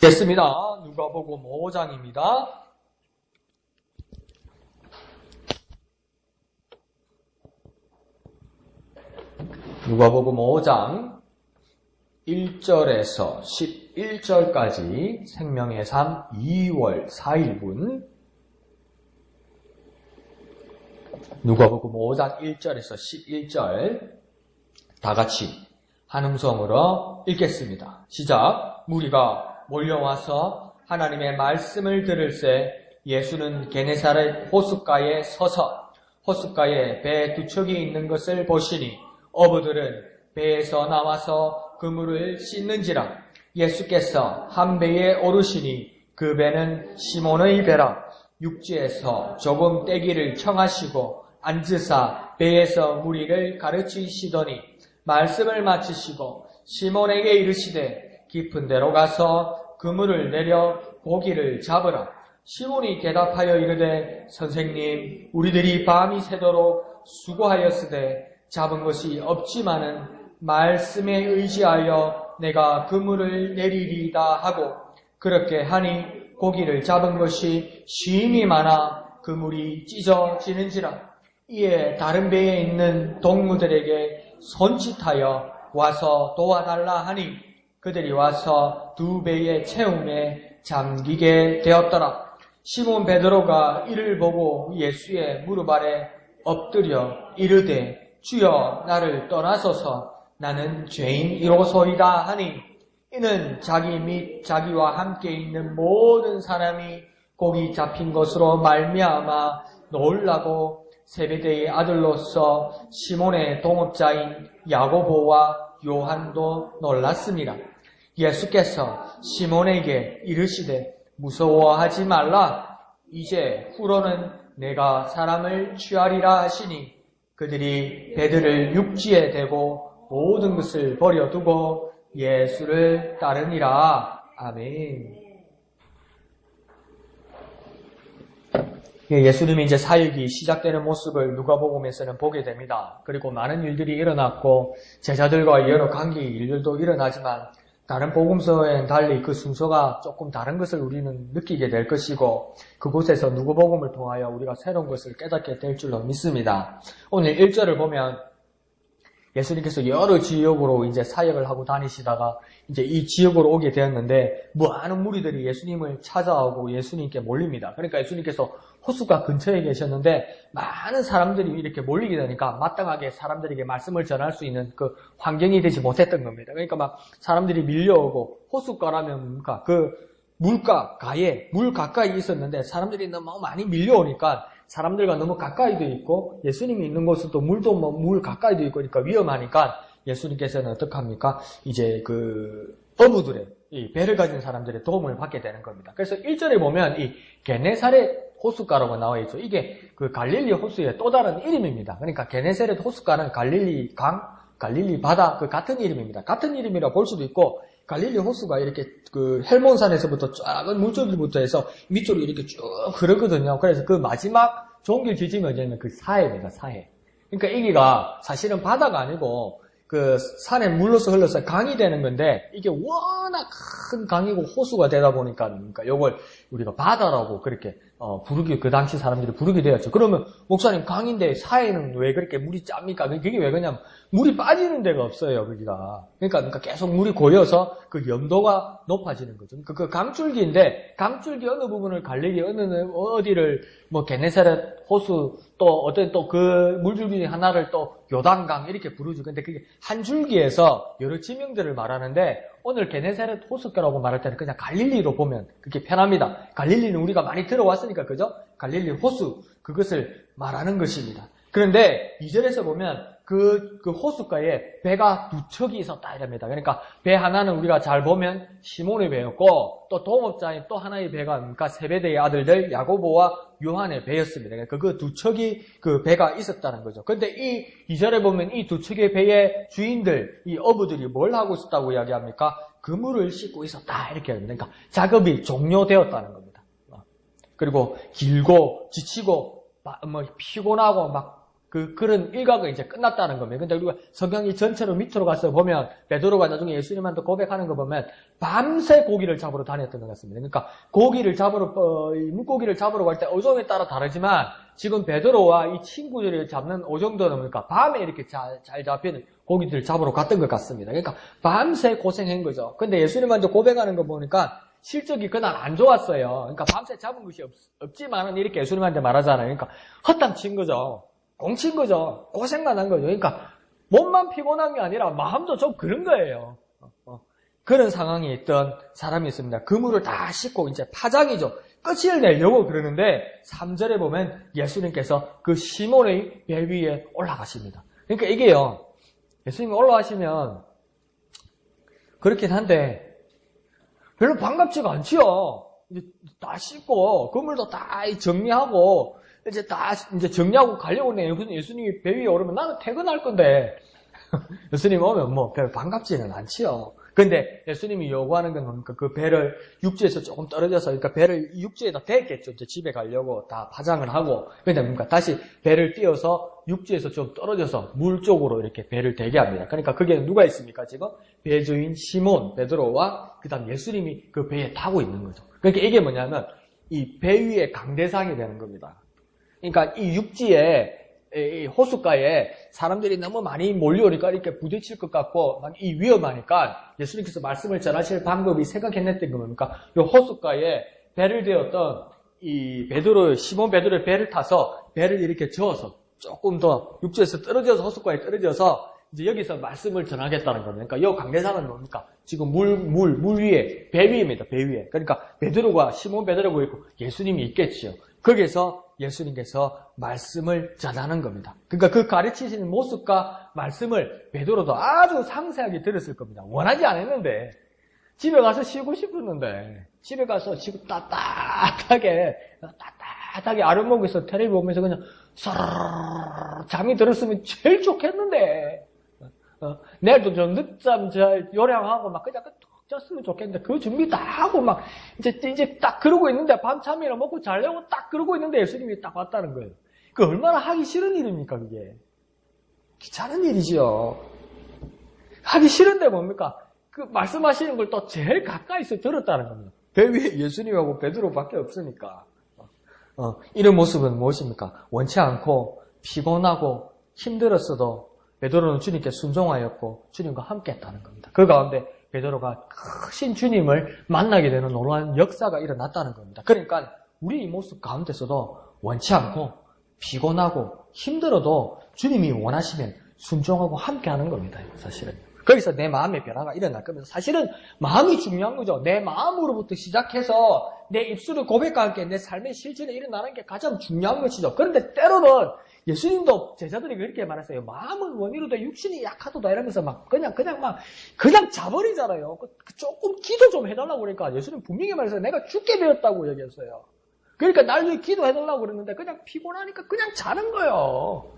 됐습니다. 누가복음 5장입니다. 누가복음 5장 1절에서 11절까지 생명의 삶 2월 4일분 누가복음 5장 1절에서 11절 다 같이 한 음성으로 읽겠습니다. 시작. 무리가 몰려와서 하나님의 말씀을 들을새 예수는 게네사렛 호숫가에 서서 호숫가에 배 두 척이 있는 것을 보시니 어부들은 배에서 나와서 그물을 씻는지라. 예수께서 한 배에 오르시니 그 배는 시몬의 배라. 육지에서 조금 떼기를 청하시고 앉으사 배에서 무리를 가르치시더니 말씀을 마치시고 시몬에게 이르시되 깊은 데로 가서 그물을 내려 고기를 잡으라. 시몬이 대답하여 이르되 선생님, 우리들이 밤이 새도록 수고하였으되 잡은 것이 없지만은 말씀에 의지하여 내가 그물을 내리리다 하고 그렇게 하니 고기를 잡은 것이 심히 많아 그물이 찢어지는지라. 이에 다른 배에 있는 동무들에게 손짓하여 와서 도와달라 하니 그들이 와서 두 배의 채움에 잠기게 되었더라. 시몬 베드로가 이를 보고 예수의 무릎 아래 엎드려 이르되 주여 나를 떠나소서 나는 죄인이로소이다 하니 이는 자기 및 자기와 함께 있는 모든 사람이 고기 잡힌 것으로 말미암아 놀라고 세베대의 아들로서 시몬의 동업자인 야고보와 요한도 놀랐습니다. 예수께서 시몬에게 이르시되 무서워하지 말라. 이제 후로는 내가 사람을 취하리라 하시니 그들이 배들을 육지에 대고 모든 것을 버려두고 예수를 따르니라. 아멘. 예수님이 이제 사역이 시작되는 모습을 누가복음에서는 보게 됩니다. 그리고 많은 일들이 일어났고 제자들과의 여러 관계 일들도 일어나지만 다른 복음서와는 달리 그 순서가 조금 다른 것을 우리는 느끼게 될 것이고 그곳에서 누가복음을 통하여 우리가 새로운 것을 깨닫게 될 줄로 믿습니다. 오늘 1절을 보면 예수님께서 여러 지역으로 이제 사역을 하고 다니시다가 이제 이 지역으로 오게 되었는데 많은 무리들이 예수님을 찾아오고 예수님께 몰립니다. 그러니까 예수님께서 호숫가 근처에 계셨는데 많은 사람들이 이렇게 몰리게 되니까 마땅하게 사람들에게 말씀을 전할 수 있는 그 환경이 되지 못했던 겁니다. 그러니까 막 사람들이 밀려오고 호숫가라면 뭔가 그 물가에 물 가까이 있었는데 사람들이 너무 많이 밀려오니까 사람들과 너무 가까이도 있고 예수님이 있는 곳은 또 물도 물 가까이도 있고 그러니까 위험하니까 예수님께서는 어떻게 합니까? 이제 그 어부들의 이 배를 가진 사람들의 도움을 받게 되는 겁니다. 그래서 1절에 보면 이 게네사렛 호숫가라고 나와 있죠. 이게 그 갈릴리 호수의 또 다른 이름입니다. 그러니까 게네사렛 호숫가는 갈릴리 강, 갈릴리 바다 그 같은 이름입니다. 같은 이름이라 볼 수도 있고 갈릴리 호수가 이렇게 그 헬몬산에서부터 작은 물줄기부터 해서 밑으로 이렇게 쭉 흐르거든요. 그래서 그 마지막 종길 지점이 어디냐면 그 사해입니다. 사해. 그러니까 여기가 사실은 바다가 아니고 그 산에 물로서 흘러서 강이 되는 건데 이게 워낙 큰 강이고 호수가 되다 보니까 그러니까 이걸 우리가 바다라고 그렇게 부르기 그 당시 사람들이 부르게 되었죠. 그러면 목사님 강인데 사해는 왜 그렇게 물이 짭니까? 그게 왜 그러냐면 물이 빠지는 데가 없어요. 거기가. 그러니까 계속 물이 고여서 그 염도가 높아지는 거죠. 그 강줄기인데 강줄기 어느 부분을 갈릴리 어디를 뭐 게네사렛 호수 또 어떤 또 그 물줄기 하나를 또 요단강 이렇게 부르죠. 근데 그게 한 줄기에서 여러 지명들을 말하는데 오늘 게네사렛 호숫가라고 말할 때는 그냥 갈릴리로 보면 그게 편합니다. 갈릴리는 우리가 많이 들어왔으니까 그죠? 갈릴리 호수 그것을 말하는 것입니다. 그런데 2절에서 보면 그 호숫가에 배가 두 척이 있었다 이랍니다. 그러니까 배 하나는 우리가 잘 보면 시몬의 배였고 또 동업자인 또 하나의 배가 그러니까 세베대의 아들들 야고보와 요한의 배였습니다. 그러니까 그 두 척이 그 배가 있었다는 거죠. 그런데 이 2절에 보면 이 두 척의 배의 주인들, 이 어부들이 뭘 하고 있었다고 이야기합니까? 그물을 씻고 있었다 이렇게 합니다. 그러니까 작업이 종료되었다는 겁니다. 그리고 길고 지치고 뭐 피곤하고 막 그런 일각은 이제 끝났다는 겁니다. 근데 우리가 성경이 전체로 밑으로 가서 보면 베드로가 나중에 예수님한테 고백하는 거 보면 밤새 고기를 잡으러 다녔던 것 같습니다. 그러니까 고기를 잡으러 물고기를 잡으러 갈 때 어종에 따라 다르지만 지금 베드로와 이 친구들이 잡는 어종들은 그러니까 밤에 이렇게 잘 잡히는 고기들을 잡으러 갔던 것 같습니다. 그러니까 밤새 고생한 거죠. 근데 예수님한테 고백하는 거 보니까 실적이 그날 안 좋았어요. 그러니까 밤새 잡은 것이 없지만은 이렇게 예수님한테 말하잖아요. 그러니까 헛담 친 거죠. 공친 거죠. 고생만 한 거죠. 그러니까 몸만 피곤한 게 아니라 마음도 좀 그런 거예요. 그런 상황에 있던 사람이 있습니다. 그물을 다 씻고 이제 파장이죠. 끝을 내려고 그러는데 3절에 보면 예수님께서 그 시몬의 배 위에 올라가십니다. 그러니까 이게요. 예수님이 올라가시면 그렇긴 한데 별로 반갑지가 않지요. 이제 다 씻고 그물도 다 정리하고 이제 정리하고 가려고 하는데 예수님이 배 위에 오르면 나는 퇴근할 건데 예수님 오면 뭐 별 반갑지는 않지요. 근데 예수님이 요구하는 건 뭡니까? 그 배를 육지에서 조금 떨어져서, 그러니까 배를 육지에다 댔겠죠. 이제 집에 가려고 다 파장을 하고. 근데 뭡니까? 다시 배를 띄어서 육지에서 좀 떨어져서 물 쪽으로 이렇게 배를 대게 합니다. 그러니까 그게 누가 있습니까? 지금 배주인 시몬, 베드로와 그 다음 예수님이 그 배에 타고 있는 거죠. 그러니까 이게 뭐냐면 이 배 위에 강대상이 되는 겁니다. 그러니까 이 육지에 이 호숫가에 사람들이 너무 많이 몰려오니까 이렇게 부딪힐 것 같고 이 위험하니까 예수님께서 말씀을 전하실 방법이 생각해냈던 겁니까? 이 호숫가에 배를 대었던 이 시몬 베드로의 배를 타서 배를 이렇게 저어서 조금 더 육지에서 떨어져서 호숫가에 떨어져서 이제 여기서 말씀을 전하겠다는 겁니다. 그러니까 이 강대상은 뭡니까? 지금 물 위에 배 위입니다. 배 위에. 그러니까 베드로가 시몬 베드로가 있고 예수님이 있겠지요. 거기에서 예수님께서 말씀을 전하는 겁니다. 그러니까 그 가르치시는 모습과 말씀을 베드로도 아주 상세하게 들었을 겁니다. 원하지 않았는데 집에 가서 쉬고 싶었는데 집에 가서 지금 따뜻하게 아랫목에서 텔레비 보면서 그냥 서르르 잠이 들었으면 제일 좋겠는데 내일도 좀 늦잠 잘 요량하고 막 그냥 툭 잤으면 좋겠는데 그 준비 다 하고 막 이제 딱 그러고 있는데 밤참이나 먹고 자려고 딱 그러고 있는데 예수님이 딱 왔다는 거예요. 그 얼마나 하기 싫은 일입니까 그게? 귀찮은 일이지요. 하기 싫은데 뭡니까? 그 말씀하시는 걸 또 제일 가까이서 들었다는 겁니다. 배 위에 예수님하고 베드로밖에 없으니까. 이런 모습은 무엇입니까? 원치 않고 피곤하고 힘들었어도 베드로는 주님께 순종하였고 주님과 함께 했다는 겁니다. 그 가운데 베드로가 크신 주님을 만나게 되는 놀라운 역사가 일어났다는 겁니다. 그러니까 우리 이 모습 가운데서도 원치 않고 피곤하고 힘들어도 주님이 원하시면 순종하고 함께 하는 겁니다. 사실은. 거기서 내 마음의 변화가 일어날 겁니다. 사실은 마음이 중요한 거죠. 내 마음으로부터 시작해서 내 입술을 고백과 함께 내 삶의 실천에 일어나는 게 가장 중요한 것이죠. 그런데 때로는 예수님도 제자들이 그렇게 말했어요. 마음은 원이로도 육신이 약하도다 이러면서 그냥 자버리잖아요. 조금 기도 좀 해달라고 그러니까 예수님 분명히 말했어요. 내가 죽게 되었다고 얘기했어요. 그러니까 날 위해 기도해달라고 그랬는데 그냥 피곤하니까 그냥 자는 거예요.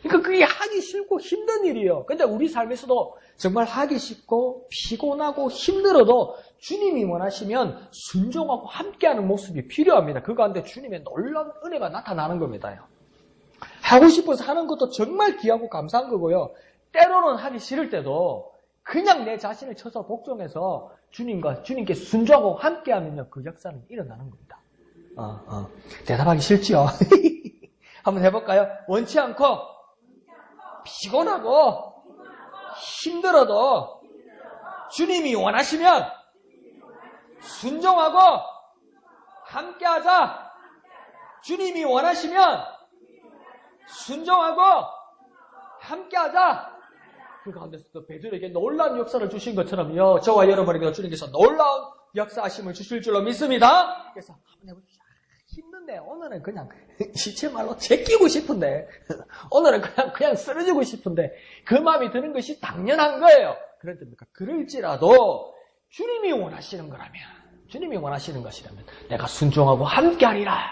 그러니까 그게 하기 싫고 힘든 일이에요. 근데 우리 삶에서도 정말 하기 싫고 피곤하고 힘들어도 주님이 원하시면 순종하고 함께하는 모습이 필요합니다. 그 가운데 주님의 놀라운 은혜가 나타나는 겁니다. 하고 싶어서 하는 것도 정말 귀하고 감사한 거고요. 때로는 하기 싫을 때도 그냥 내 자신을 쳐서 복종해서 주님께 순종하고 함께하면요 그 역사는 일어나는 겁니다. 대답하기 싫지요. 한번 해볼까요? 원치 않고 피곤하고 힘들어도 주님이 원하시면 순종하고 함께하자. 주님이 원하시면 순종하고 함께하자. 그 가운데서도 베드로에게 놀라운 역사를 주신 것처럼요. 저와 여러분에게 주님께서 놀라운 역사하심을 주실 줄로 믿습니다. 그래서 한번 해보십시오. 힘든데 오늘은 그냥 시체 말로 제끼고 싶은데 오늘은 그냥 쓰러지고 싶은데 그 마음이 드는 것이 당연한 거예요. 그런데 그럴지라도 주님이 원하시는 거라면 주님이 원하시는 것이라면 내가 순종하고 함께하리라.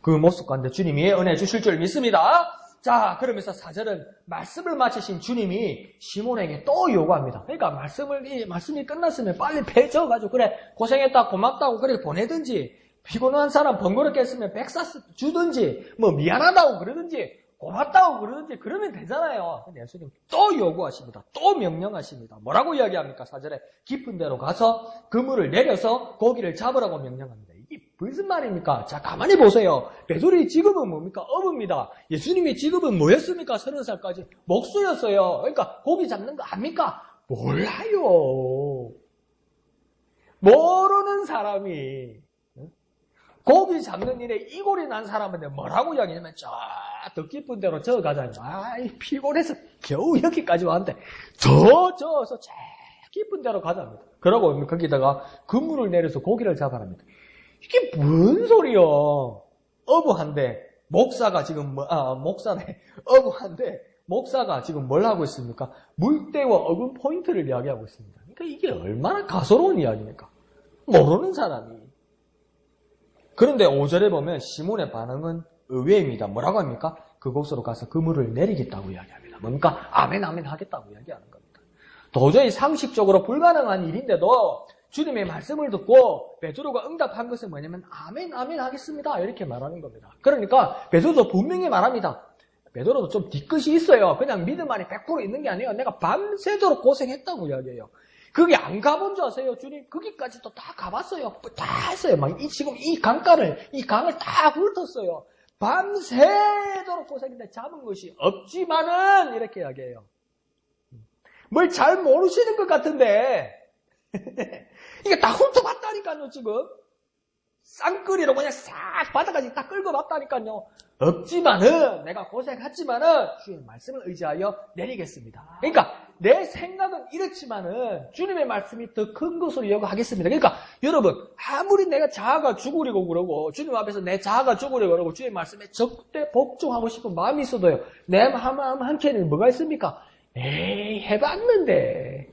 그 모습 가운데 주님이 은혜 주실 줄 믿습니다. 자, 그러면서 4절은 말씀을 마치신 주님이 시몬에게 또 요구합니다. 그러니까 말씀이 끝났으면 빨리 배 저어가지고 그래 고생했다 고맙다고 그래 보내든지 피곤한 사람 번거롭게 했으면 백사 주든지 뭐 미안하다고 그러든지 고맙다고 그러는지 그러면 되잖아요. 근데 예수님 또 요구하십니다. 또 명령하십니다. 뭐라고 이야기합니까? 4절에 깊은 데로 가서 그물을 내려서 고기를 잡으라고 명령합니다. 이게 무슨 말입니까? 자, 가만히 보세요. 베드로의 직업은 뭡니까? 어부입니다. 예수님의 직업은 뭐였습니까? 30살까지 목수였어요. 그러니까 고기 잡는 거 압니까? 몰라요. 모르는 사람이 고기 잡는 일에 이골이 난 사람한테 뭐라고 이야기냐면 저 더 깊은 데로 저 가자니 피곤해서 겨우 여기까지 왔는데 더 저어서 제일 깊은 데로 가자입니다. 그러고 거기다가 그물을 내려서 고기를 잡아랍니다. 이게 뭔 소리요? 어부한데 목사가 지금 어부한데 목사가 지금 뭘 하고 있습니까? 물때와 어군 포인트를 이야기하고 있습니다. 그러니까 이게 얼마나 가소로운 이야기입니까? 모르는 사람이. 그런데 5절에 보면 시몬의 반응은 의외입니다. 뭐라고 합니까? 그곳으로 가서 그물을 내리겠다고 이야기합니다. 뭡니까? 아멘 아멘 하겠다고 이야기하는 겁니다. 도저히 상식적으로 불가능한 일인데도 주님의 말씀을 듣고 베드로가 응답한 것은 뭐냐면 아멘 아멘 하겠습니다 이렇게 말하는 겁니다. 그러니까 베드로도 분명히 말합니다. 베드로도 좀 뒤끝이 있어요. 그냥 믿음 안에 100% 있는 게 아니에요. 내가 밤새도록 고생했다고 이야기해요. 거기 안 가본 줄 아세요? 주님 거기까지도 다 가봤어요. 다 했어요. 지금 이 강을 다 훑었어요. 밤새도록 고생했는데 잡은 것이 없지만은 이렇게 이야기해요. 뭘 잘 모르시는 것 같은데 이게 다 훑어봤다니까요. 지금 쌍끌이로 그냥 싹 바닥까지 다 끌고봤다니까요. 없지만은 내가 고생했지만은 주의 말씀을 의지하여 내리겠습니다. 그러니까 내 생각은 이렇지만은 주님의 말씀이 더 큰 것으로 여겨하겠습니다. 그러니까 여러분 아무리 내가 자아가 죽으려고 그러고 주님 앞에서 내 자아가 죽으려고 그러고 주의 말씀에 적대 복종하고 싶은 마음이 있어도요. 내 마음 한켠에는 뭐가 있습니까? 에이 해봤는데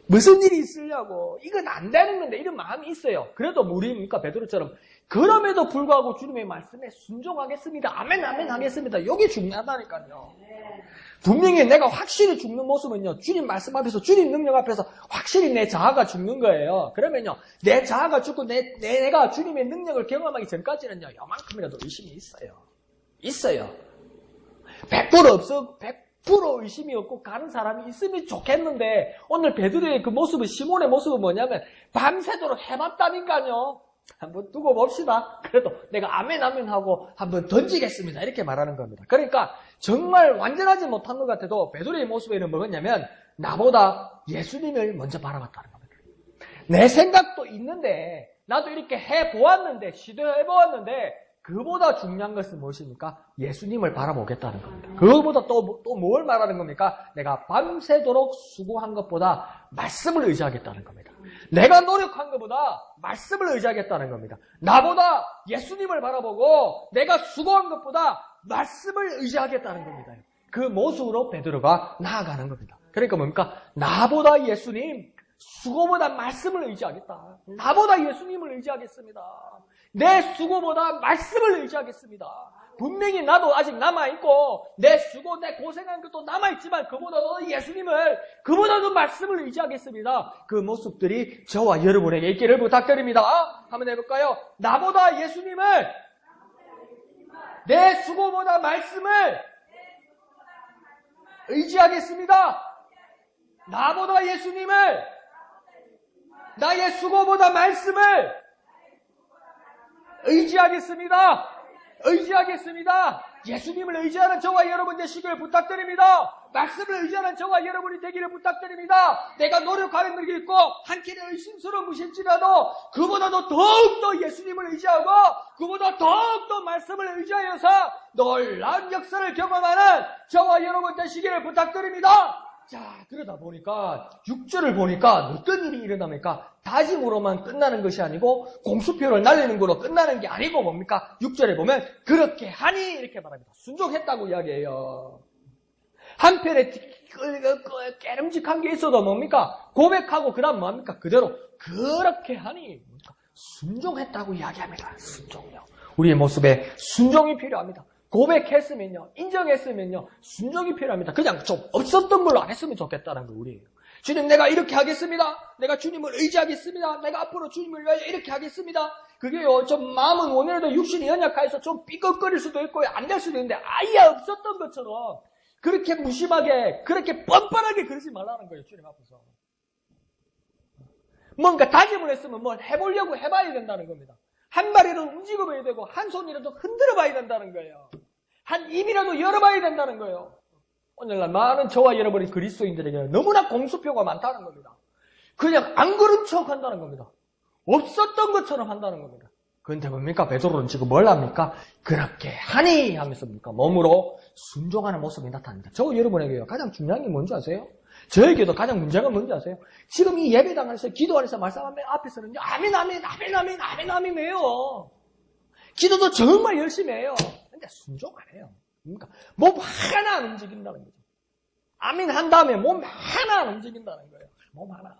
무슨 일이 있으려고 이건 안 되는 건데 이런 마음이 있어요. 그래도 우리입니까? 베드로처럼 그럼에도 불구하고 주님의 말씀에 순종하겠습니다. 아멘 아멘 하겠습니다. 이게 중요하다니까요. 분명히 내가 확실히 죽는 모습은요. 주님 말씀 앞에서 주님 능력 앞에서 확실히 내 자아가 죽는 거예요. 그러면요. 내 자아가 죽고 내가 주님의 능력을 경험하기 전까지는요. 요만큼이라도 의심이 있어요. 있어요. 100% 의심이 없고 가는 사람이 있으면 좋겠는데 오늘 베드로의 그 모습은 시몬의 모습은 뭐냐면 밤새도록 해봤다니까요. 한번 두고 봅시다. 그래도 내가 아멘 아멘 하고 한번 던지겠습니다. 이렇게 말하는 겁니다. 그러니까 정말 완전하지 못한 것 같아도 베드로의 모습에는 뭐였냐면 나보다 예수님을 먼저 바라봤다는 겁니다. 내 생각도 있는데 나도 이렇게 해보았는데 시도해보았는데 그보다 중요한 것은 무엇입니까? 예수님을 바라보겠다는 겁니다. 그거보다 또 뭘 말하는 겁니까? 내가 밤새도록 수고한 것보다 말씀을 의지하겠다는 겁니다. 내가 노력한 것보다 말씀을 의지하겠다는 겁니다. 나보다 예수님을 바라보고 내가 수고한 것보다 말씀을 의지하겠다는 겁니다. 그 모습으로 베드로가 나아가는 겁니다. 그러니까 뭡니까? 나보다 예수님, 수고보다 말씀을 의지하겠다. 나보다 예수님을 의지하겠습니다. 내 수고보다 말씀을 의지하겠습니다. 분명히 나도 아직 남아있고 내 수고, 내 고생한 것도 남아있지만 그보다도 예수님을, 그보다도 말씀을 의지하겠습니다. 그 모습들이 저와 여러분에게 있기를 부탁드립니다. 한번 해볼까요? 나보다 예수님을, 내 수고보다 말씀을 의지하겠습니다. 나보다 예수님을, 나의 수고보다 말씀을 의지하겠습니다. 의지하겠습니다. 예수님을 의지하는 저와 여러분 되시길 부탁드립니다. 말씀을 의지하는 저와 여러분이 되기를 부탁드립니다. 내가 노력하는 게 있고 한켠에 의심스러운 것일지라도 그보다도 더욱더 예수님을 의지하고 그보다 더욱더 말씀을 의지하여서 놀라운 역사를 경험하는 저와 여러분 되시기를 부탁드립니다. 자, 그러다 보니까 6절을 보니까 어떤 일이 일어납니까? 다짐으로만 끝나는 것이 아니고 공수표를 날리는 거로 끝나는 게 아니고 뭡니까? 6절에 보면 그렇게 하니 이렇게 말합니다. 순종했다고 이야기해요. 한편에 깨름직한 게 있어도 뭡니까? 고백하고 그 다음 뭐합니까? 그대로 그렇게 하니 뭡니까? 순종했다고 이야기합니다. 순종요. 우리의 모습에 순종이 필요합니다. 고백했으면요, 인정했으면요, 순종이 필요합니다. 그냥 좀 없었던 걸로 안 했으면 좋겠다는 거, 우리예요. 주님, 내가 이렇게 하겠습니다. 내가 주님을 의지하겠습니다. 내가 앞으로 주님을 위하여 이렇게 하겠습니다. 그게요, 좀 마음은 오늘도 육신이 연약해서 좀 삐걱거릴 수도 있고 안 될 수도 있는데 아예 없었던 것처럼 그렇게 무심하게, 그렇게 뻔뻔하게 그러지 말라는 거예요, 주님 앞에서. 뭔가 다짐을 했으면 뭘 해보려고 해봐야 된다는 겁니다. 한 발이라도 움직여봐야 되고 한 손이라도 흔들어봐야 된다는 거예요. 한 입이라도 열어봐야 된다는 거예요. 오늘날 많은 저와 여러분이 그리스도인들에게 너무나 공수표가 많다는 겁니다. 그냥 안 그런 척 한다는 겁니다. 없었던 것처럼 한다는 겁니다. 그런데 뭡니까? 베드로는 지금 뭘 합니까? 그렇게 하니 하면서 뭡니까? 몸으로 순종하는 모습이 나타납니다. 저 여러분에게요, 가장 중요한 게 뭔지 아세요? 저에게도 가장 문제가 뭔지 아세요? 지금 이 예배당 안에서 기도 안에서 말씀하는 앞에서는요, 아멘 아멘 아멘 아멘 아멘 아멘 해요. 기도도 정말 열심히 해요. 근데 순종 안 해요. 그러니까 몸 하나 안 움직인다는 거죠. 아멘 한 다음에 몸 하나 안 움직인다는 거예요. 몸 하나.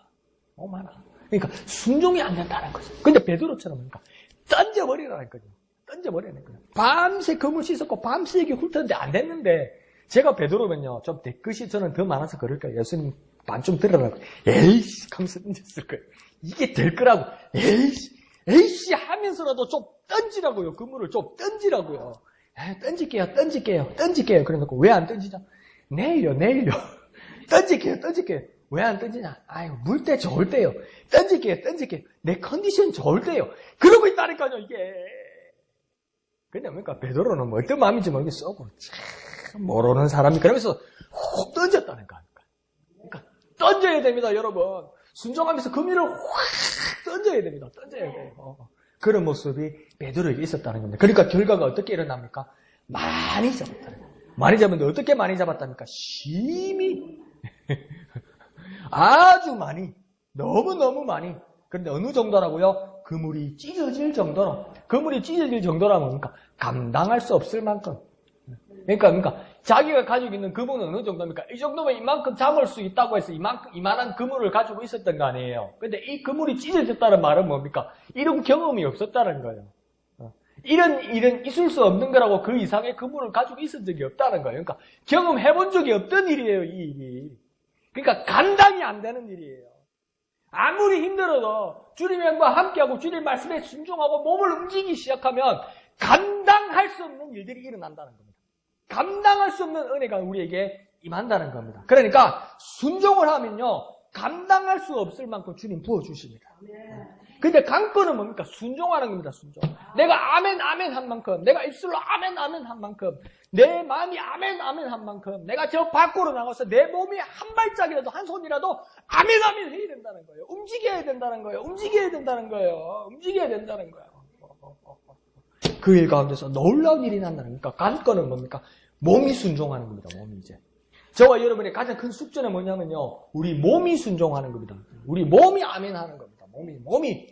그러니까 순종이 안 된다는 거죠. 근데 베드로처럼 그러니까 던져버리라는 거죠. 던져버리는 거예요. 밤새 금을 씻었고 밤새 이게 훑었는데 안 됐는데 제가 베드로면요, 좀 대끝이 저는 더 많아서 그럴 거예요. 예수님 반쯤 들으라고. 에이씨 하면서 던졌을 거예요. 이게 될 거라고. 에이씨 하면서라도 좀 던지라고요. 그물을 좀 던지라고요. 던질게요. 그래놓고 왜 안 던지냐? 내일요. 던질게요. 왜 안 던지냐? 아유, 물 때 좋을 때요. 던질게요. 내 컨디션 좋을 때요. 그러고 있다니까요, 이게. 근데 뭡니까? 베드로는 뭐 어떤 마음인지 모르겠어. 참 모르는 사람이 그러면서 훅 던졌다는 거 아닙니까? 그러니까 던져야 됩니다, 여러분. 순종하면서 그물을 확 던져야 됩니다. 던져야 돼요. 그런 모습이 베드로에게 있었다는 겁니다. 그러니까 결과가 어떻게 일어납니까? 많이 잡았다는 거예요. 많이 잡았는데 어떻게 많이 잡았답니까? 심히 아주 많이, 너무너무 많이. 그런데 어느 정도라고요? 그물이 찢어질 정도라면 뭡니까? 감당할 수 없을 만큼. 그러니까 자기가 가지고 있는 그물은 어느 정도입니까? 이 정도면 이만큼 잡을 수 있다고 해서 이만한 그물을 가지고 있었던 거 아니에요. 근데 이 그물이 찢어졌다는 말은 뭡니까? 이런 경험이 없었다는 거예요. 이런 일은 있을 수 없는 거라고 그 이상의 그물을 가지고 있은 적이 없다는 거예요. 그러니까 경험해본 적이 없던 일이에요, 이 일이. 그러니까 감당이 안 되는 일이에요. 아무리 힘들어도 주님과 함께하고 주님 말씀에 순종하고 몸을 움직이기 시작하면 감당할 수 없는 일들이 일어난다는 겁니다. 감당할 수 없는 은혜가 우리에게 임한다는 겁니다. 그러니까 순종을 하면요, 감당할 수 없을 만큼 주님 부어주십니다. 근데 관건은 뭡니까? 순종하는 겁니다. 순종. 내가 아멘 한 만큼, 내가 입술로 아멘 한 만큼, 내 마음이 아멘 한 만큼, 내가 저 밖으로 나가서 내 몸이 한 발짝이라도 한 손이라도 아멘 해야 된다는 거예요. 움직여야 된다는 거예요. 그 일 가운데서 놀라운 일이 난다는 겁니까? 관건은 뭡니까? 몸이 순종하는 겁니다. 몸이 이제. 저와 여러분의 가장 큰 숙제는 뭐냐면요, 우리 몸이 순종하는 겁니다. 우리 몸이 아멘 하는 겁니다. 몸이.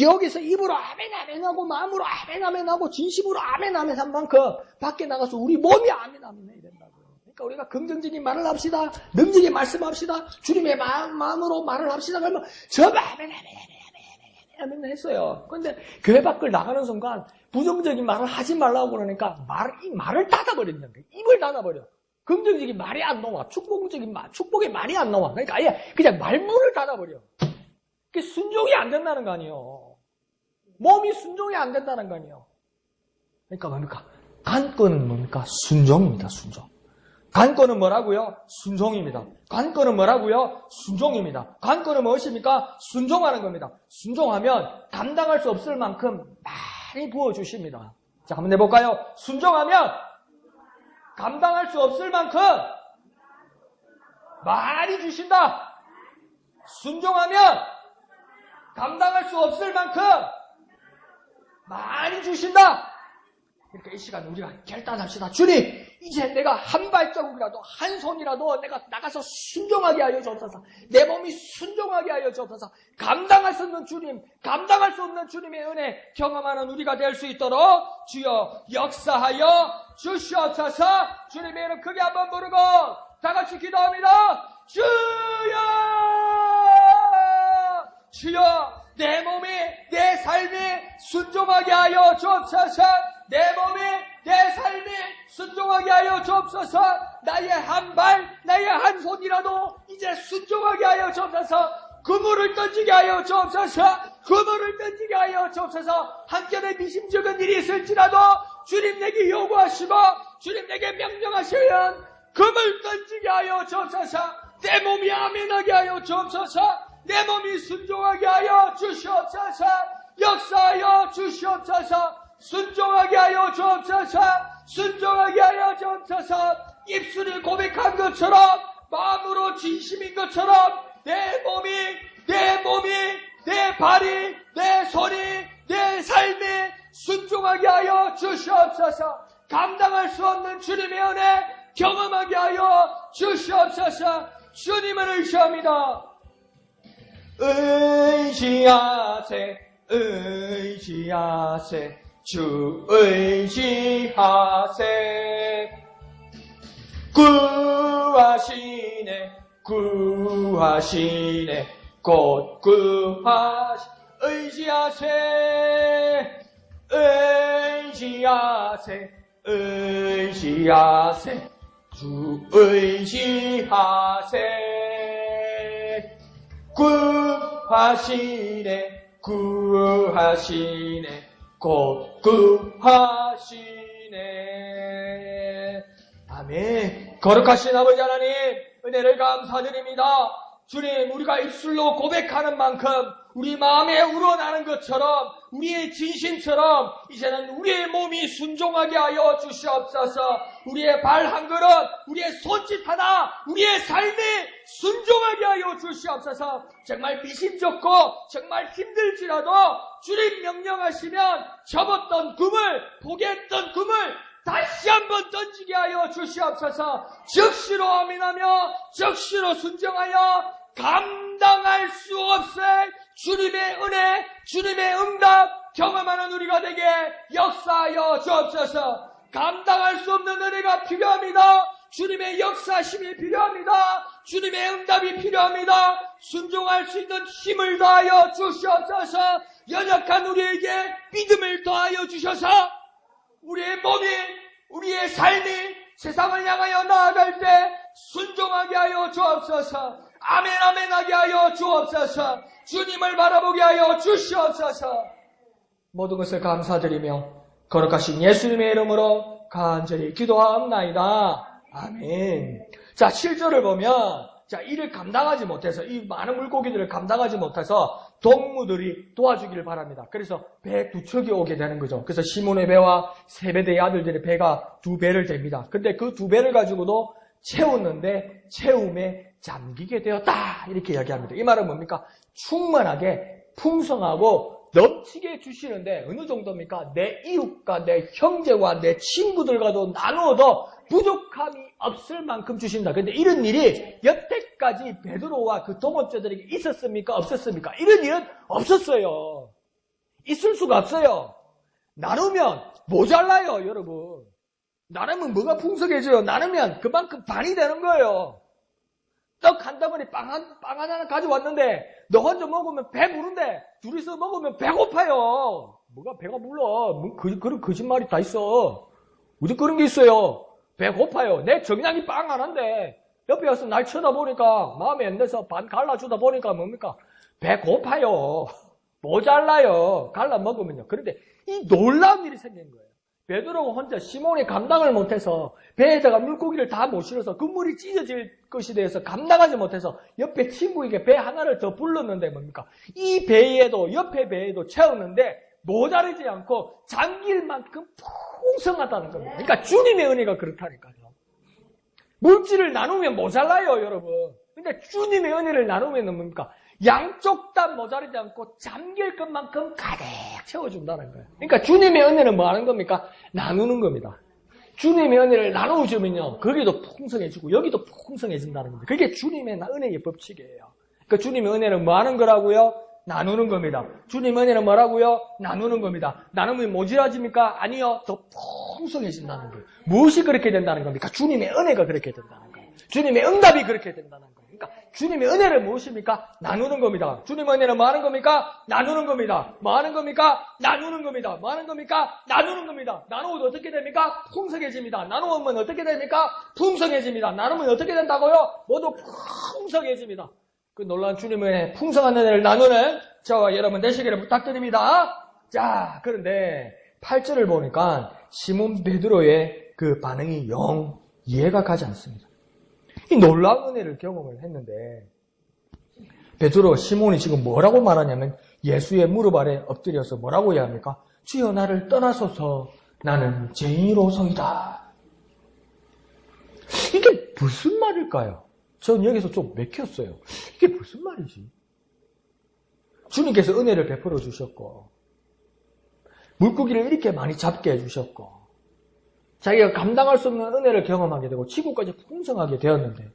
여기서 입으로 아멘하고, 마음으로 아멘하고, 진심으로 아멘 한 만큼, 밖에 나가서 우리 몸이 아멘 해야 된다고요. 그러니까 우리가 긍정적인 말을 합시다. 능력의 말씀합시다. 주님의 마음으로 말을 합시다. 그러면 저 아멘 했어요. 근데 교회 밖을 나가는 순간, 부정적인 말을 하지 말라고 그러니까, 이 말을 닫아버린다는 거예요. 입을 닫아버려. 긍정적인 말이 안 나와. 축복의 말이 안 나와. 그러니까 아예 그냥 말문을 닫아버려. 그게 순종이 안 된다는 거 아니에요. 몸이 순종이 안 된다는 거 아니에요. 그러니까 뭡니까? 관건은 뭡니까? 순종입니다. 순종. 관건은 뭐라고요? 순종입니다. 관건은 뭐라고요? 순종입니다. 관건은 무엇입니까? 순종하는 겁니다. 순종하면 감당할 수 없을 만큼 많이 부어주십니다. 자, 한번 해볼까요? 순종하면 감당할 수 없을 만큼 많이 주신다. 순종하면 감당할 수 없을 만큼 많이 주신다. 그러니까 이 시간 우리가 결단합시다. 주님, 이제 내가 한 발자국이라도, 한 손이라도 내가 나가서 순종하게 하여 주옵소서. 내 몸이 순종하게 하여 주옵소서. 감당할 수 없는 주님, 감당할 수 없는 주님의 은혜 경험하는 우리가 될 수 있도록 주여 역사하여 주시옵소서. 주님의 이름 크게 한번 부르고 다 같이 기도합니다. 주여, 내 몸이, 내 삶이 순종하게 하여 주옵소서. 내 몸이, 내 삶에 순종하게 하여 주옵소서. 나의 한 발, 나의 한 손이라도 이제 순종하게 하여 주옵소서. 그물을 던지게 하여 주옵소서. 그물을 던지게 하여 주옵소서. 한켠에 미심쩍은 일이 있을지라도 주님 내게 요구하시고 주님 내게 명령하시면 그물 던지게 하여 주옵소서. 내 몸이 아멘하게 하여 주옵소서. 내 몸이 순종하게 하여 주시옵소서. 역사하여 주시옵소서. 순종하게 하여 주옵소서. 순종하게 하여 주옵소서. 입술이 고백한 것처럼 마음으로 진심인 것처럼 내 몸이 내 발이 내 손이 내 삶이 순종하게 하여 주시옵소서. 감당할 수 없는 주님의 은혜 경험하게 하여 주시옵소서. 주님을 의지합니다. 의지하세 의지하세 주 의지하세. 구하시네 구하시네 곧 구하시. 의지하세 의지하세 의지하세 주 의지하세. 구하시네 구하시네 곧 구하시네. 아멘. 거룩하신 아버지 하나님 은혜를 감사드립니다. 주님, 우리가 입술로 고백하는 만큼 우리 마음에 우러나는 것처럼 우리의 진심처럼 이제는 우리의 몸이 순종하게 하여 주시옵소서. 우리의 발 한 걸음, 우리의 손짓 하나, 우리의 삶이 순종하게 하여 주시옵소서. 정말 미심쩍고 정말 힘들지라도 주님 명령하시면 접었던 그물, 포기했던 그물 다시 한번 던지게 하여 주시옵소서. 즉시로 아멘하며 즉시로 순종하여 감당할 수 없을 주님의 은혜, 주님의 응답 경험하는 우리가 되게 역사하여 주옵소서. 감당할 수 없는 은혜가 필요합니다. 주님의 역사심이 필요합니다. 주님의 응답이 필요합니다. 순종할 수 있는 힘을 더하여 주시옵소서. 연약한 우리에게 믿음을 더하여 주셔서 우리의 몸이, 우리의 삶이 세상을 향하여 나아갈 때 순종하게 하여 주옵소서. 아멘 아멘 하게 하여 주옵소서. 주님을 바라보게 하여 주시옵소서. 모든 것을 감사드리며 거룩하신 예수님의 이름으로 간절히 기도하옵나이다. 아멘. 자, 7절을 보면 이를 감당하지 못해서 이 많은 물고기들을 감당하지 못해서 동무들이 도와주기를 바랍니다. 그래서 배 두 척이 오게 되는 거죠. 그래서 시몬의 배와 세베대의 아들들의 배가 두 배를 됩니다. 근데 그 두 배를 가지고도 채웠는데 채움에 잠기게 되었다. 이렇게 이야기합니다. 이 말은 뭡니까? 충만하게 풍성하고 넘치게 주시는데 어느 정도입니까? 내 이웃과 내 형제와 내 친구들과도 나누어도 부족함이 없을 만큼 주신다. 그런데 이런 일이 여태까지 베드로와 그 동업자들에게 있었습니까? 없었습니까? 이런 일은 없었어요. 있을 수가 없어요. 나누면 모자라요, 여러분. 나누면 뭐가 풍성해져요? 나누면 그만큼 반이 되는 거예요. 떡 한 덩어리 빵 하나 가져왔는데 너 혼자 먹으면 배부른데 둘이서 먹으면 배고파요. 뭐가 배가 불러. 그런 거짓말이 다 있어. 어디 그런 게 있어요. 배고파요. 내 정량이 빵 하나인데 옆에 와서 날 쳐다보니까 마음에 안 들어서 반 갈라주다 보니까 뭡니까? 배고파요. 모자라요. 갈라 먹으면요. 그런데 이 놀라운 일이 생긴 거예요. 베드로가 혼자 시몬이 감당을 못해서 배에다가 물고기를 다 못 실어서 그물이 찢어질 것이 되어서 감당하지 못해서 옆에 친구에게 배 하나를 더 불렀는데 뭡니까? 이 배에도 옆에 배에도 채웠는데 모자르지 않고 잠길 만큼 풍성하다는 겁니다. 그러니까 주님의 은혜가 그렇다니까요. 물질을 나누면 모자라요, 여러분. 근데 주님의 은혜를 나누면 뭡니까? 양쪽 다 모자르지 않고 잠길 것만큼 가득 채워준다는 거예요. 그러니까 주님의 은혜는 뭐 하는 겁니까? 나누는 겁니다. 주님의 은혜를 나누어주면요, 거기도 풍성해지고 여기도 풍성해진다는 겁니다. 그게 주님의 은혜의 법칙이에요. 그러니까 주님의 은혜는 뭐 하는 거라고요? 나누는 겁니다. 주님의 은혜는 뭐라고요? 나누는 겁니다. 나누면 모자라집니까? 아니요. 더 풍성해진다는 거예요. 무엇이 그렇게 된다는 겁니까? 주님의 은혜가 그렇게 된다는 거예요. 주님의 응답이 그렇게 된다는 거예요. 그러니까 주님의 은혜를 무엇입니까? 나누는 겁니다. 주님의 은혜는 뭐 하는 겁니까? 나누는 겁니다. 뭐 하는 겁니까? 나누는 겁니다. 뭐 하는 겁니까? 나누는 겁니다. 나누면 어떻게 됩니까? 풍성해집니다. 나누면 어떻게 됩니까? 풍성해집니다. 나누면 어떻게 된다고요? 모두 풍성해집니다. 그 놀라운 주님의 풍성한 은혜를 나누는 저와 여러분 되시기를 부탁드립니다. 자, 그런데 8절을 보니까 시몬 베드로의 그 반응이 영 이해가 가지 않습니다. 이 놀라운 은혜를 경험을 했는데 베드로 시몬이 지금 뭐라고 말하냐면 예수의 무릎 아래 엎드려서 뭐라고 해야 합니까? 주여 나를 떠나소서 나는 죄인으로서이다. 이게 무슨 말일까요? 전 여기서 좀 맥혔어요. 이게 무슨 말이지? 주님께서 은혜를 베풀어 주셨고 물고기를 이렇게 많이 잡게 해주셨고 자기가 감당할 수 없는 은혜를 경험하게 되고 지구까지 풍성하게 되었는데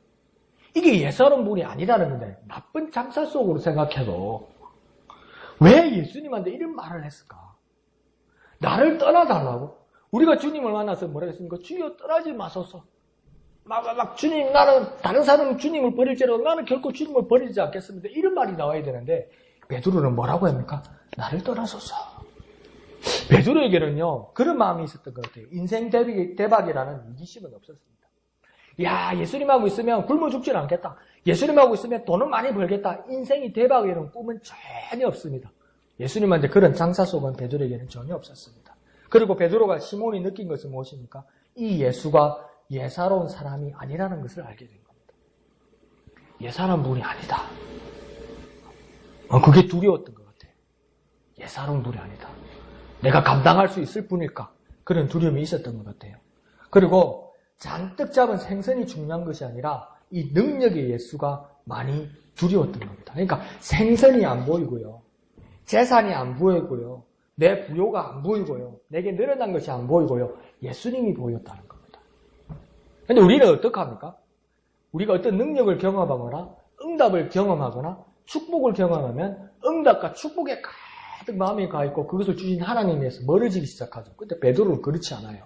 이게 예사로운 분이 아니라는 건데 나쁜 장사 속으로 생각해도 왜 예수님한테 이런 말을 했을까? 나를 떠나달라고? 우리가 주님을 만나서 뭐라 했습니까? 주여 떠나지 마소서. 주님, 나는 다른 사람은 주님을 버릴지라도 나는 결코 주님을 버리지 않겠습니다. 이런 말이 나와야 되는데 베드로는 뭐라고 합니까? 나를 떠나소서. 베드로에게는요 그런 마음이 있었던 것 같아요. 인생 대박이라는 이기심은 없었습니다. 야, 예수님하고 있으면 굶어 죽지는 않겠다. 예수님하고 있으면 돈은 많이 벌겠다. 인생이 대박이라는 꿈은 전혀 없습니다. 예수님한테 그런 장사 속은 베드로에게는 전혀 없었습니다. 그리고 베드로가 시몬이 느낀 것은 무엇입니까? 이 예수가 예사로운 사람이 아니라는 것을 알게 된 겁니다. 예사로운 분이 아니다. 그게 두려웠던 것 같아요. 예사로운 분이 아니다. 내가 감당할 수 있을 뿐일까? 그런 두려움이 있었던 것 같아요. 그리고 잔뜩 잡은 생선이 중요한 것이 아니라 이 능력의 예수가 많이 두려웠던 겁니다. 그러니까 생선이 안 보이고요. 재산이 안 보이고요. 내 부요가 안 보이고요. 내게 늘어난 것이 안 보이고요. 예수님이 보였다는 겁니다. 그런데 우리는 어떻게 합니까? 우리가 어떤 능력을 경험하거나 응답을 경험하거나 축복을 경험하면 응답과 축복에 가득 마음이 가 있고 그것을 주신 하나님에서 멀어지기 시작하죠. 근데 베드로는 그렇지 않아요.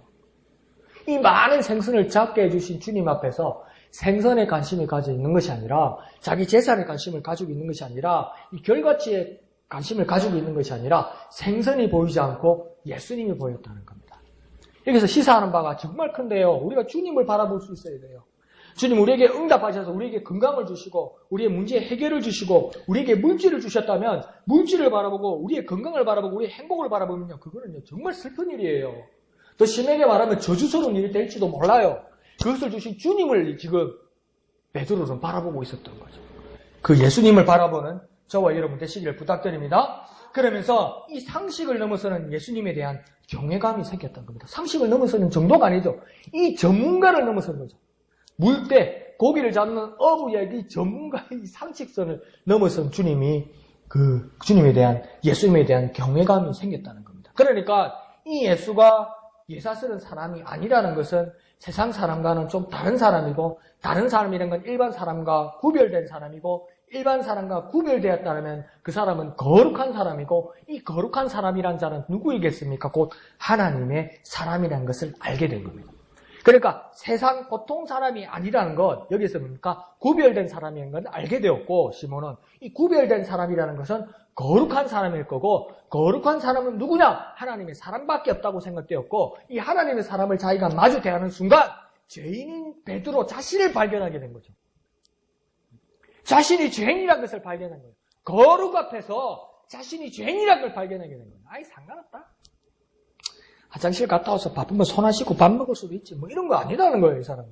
이 많은 생선을 잡게 해주신 주님 앞에서 생선에 관심을 가지고 있는 것이 아니라 자기 재산에 관심을 가지고 있는 것이 아니라 이 결과치에 관심을 가지고 있는 것이 아니라 생선이 보이지 않고 예수님이 보였다는 겁니다. 여기서 시사하는 바가 정말 큰데요. 우리가 주님을 바라볼 수 있어야 돼요. 주님 우리에게 응답하셔서 우리에게 건강을 주시고 우리의 문제에 해결을 주시고 우리에게 물질을 주셨다면 물질을 바라보고 우리의 건강을 바라보고 우리의 행복을 바라보면요. 그거는요. 정말 슬픈 일이에요. 더 심하게 말하면 저주스러운 일이 될지도 몰라요. 그것을 주신 주님을 지금 베드로는 바라보고 있었던 거죠. 그 예수님을 바라보는 저와 여러분 되시기를 부탁드립니다. 그러면서 이 상식을 넘어서는 예수님에 대한 경외감이 생겼던 겁니다. 상식을 넘어서는 정도가 아니죠. 이 전문가를 넘어선 거죠. 물때 고기를 잡는 어부의 이 전문가의 상식선을 넘어선 주님에 대한 예수님에 대한 경외감이 생겼다는 겁니다. 그러니까 이 예수가 예사스러운 사람이 아니라는 것은 세상 사람과는 좀 다른 사람이고 다른 사람이라는 건 일반 사람과 구별된 사람이고 일반 사람과 구별되었다면 그 사람은 거룩한 사람이고 이 거룩한 사람이란 자는 누구이겠습니까? 곧 하나님의 사람이라는 것을 알게 된 겁니다. 그러니까 세상 보통 사람이 아니라는 것, 여기서 뭡니까? 구별된 사람이라는 건 알게 되었고, 시몬은 이 구별된 사람이라는 것은 거룩한 사람일 거고, 거룩한 사람은 누구냐? 하나님의 사람밖에 없다고 생각되었고, 이 하나님의 사람을 자기가 마주 대하는 순간 죄인인 베드로 자신을 발견하게 된 거죠. 자신이 죄인이라는 것을 발견한 거예요. 거룩 앞에서 자신이 죄인이라는 걸 발견하게 된 거예요. 아이 상관없다. 화장실 갔다 와서 바쁘면 손 안 씻고 밥 먹을 수도 있지. 뭐 이런 거 아니라는 거예요, 이 사람은.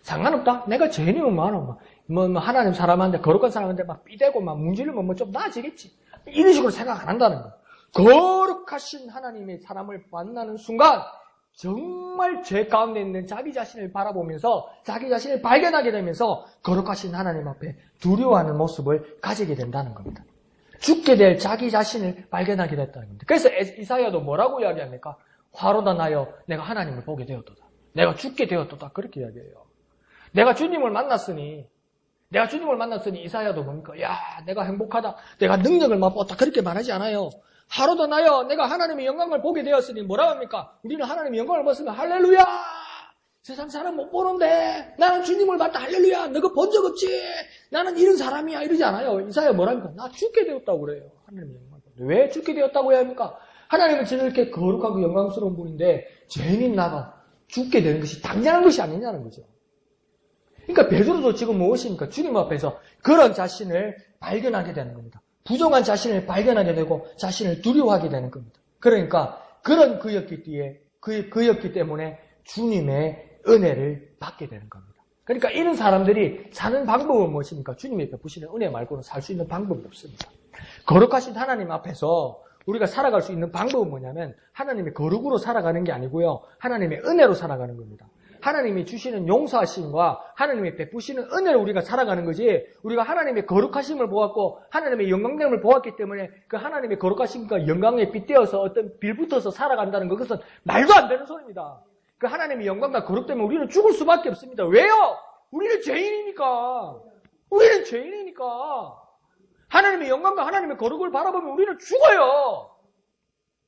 상관없다. 내가 죄인이면 뭐 하나님 사람한테 거룩한 사람한테 막 삐대고 막 문지르면 뭐 좀 나아지겠지. 이런 식으로 생각 안 한다는 거예요. 거룩하신 하나님의 사람을 만나는 순간 정말 죄 가운데 있는 자기 자신을 바라보면서 자기 자신을 발견하게 되면서 거룩하신 하나님 앞에 두려워하는 모습을 가지게 된다는 겁니다. 죽게 될 자기 자신을 발견하게 됐다는 겁니다. 그래서 이사야도 뭐라고 이야기합니까? 화로다 나여 내가 하나님을 보게 되었도다. 내가 죽게 되었도다. 그렇게 이야기해요. 내가 주님을 만났으니 이사야도 뭡니까? 야, 내가 행복하다. 내가 능력을 맛보았다. 그렇게 말하지 않아요. 하루도 나여 내가 하나님의 영광을 보게 되었으니 뭐라고 합니까? 우리는 하나님의 영광을 봤으면 할렐루야! 세상 사람 못 보는데 나는 주님을 봤다. 할렐루야. 너가 본 적 없지? 나는 이런 사람이야. 이러지 않아요. 이사야 뭐랍니까? 나 죽게 되었다고 그래요. 하나님 영광. 왜 죽게 되었다고 해야 합니까? 하나님은 저렇게 거룩하고 영광스러운 분인데 죄인인 나가 죽게 되는 것이 당연한 것이 아니냐는 거죠. 그러니까 베드로도 지금 무엇입니까? 주님 앞에서 그런 자신을 발견하게 되는 겁니다. 부정한 자신을 발견하게 되고 자신을 두려워하게 되는 겁니다. 그러니까 그런 그였기 때문에 주님의 은혜를 받게 되는 겁니다. 그러니까 이런 사람들이 사는 방법은 무엇입니까? 주님의 베푸시는 은혜 말고는 살 수 있는 방법이 없습니다. 거룩하신 하나님 앞에서 우리가 살아갈 수 있는 방법은 뭐냐면 하나님의 거룩으로 살아가는 게 아니고요. 하나님의 은혜로 살아가는 겁니다. 하나님이 주시는 용서하심과 하나님이 베푸시는 은혜로 우리가 살아가는 거지 우리가 하나님의 거룩하심을 보았고 하나님의 영광됨을 보았기 때문에 그 하나님의 거룩하심과 영광에 빗대어서 어떤 빌붙어서 살아간다는 그것은 말도 안 되는 소리입니다. 그 하나님의 영광과 거룩 때문에 우리는 죽을 수밖에 없습니다. 왜요? 우리는 죄인이니까. 우리는 죄인이니까. 하나님의 영광과 하나님의 거룩을 바라보면 우리는 죽어요.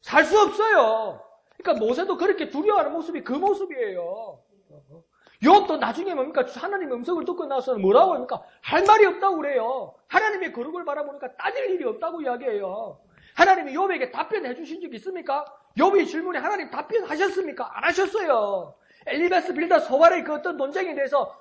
살 수 없어요. 그러니까 모세도 그렇게 두려워하는 모습이 그 모습이에요. 욥도 나중에 뭡니까? 하나님의 음성을 듣고 나서는 뭐라고 합니까? 할 말이 없다고 그래요. 하나님의 거룩을 바라보니까 따질 일이 없다고 이야기해요. 하나님이 욥에게 답변해 주신 적이 있습니까? 욥의 질문에 하나님 답변하셨습니까? 안 하셨어요. 엘리베스 빌더 소발의 그 어떤 논쟁에 대해서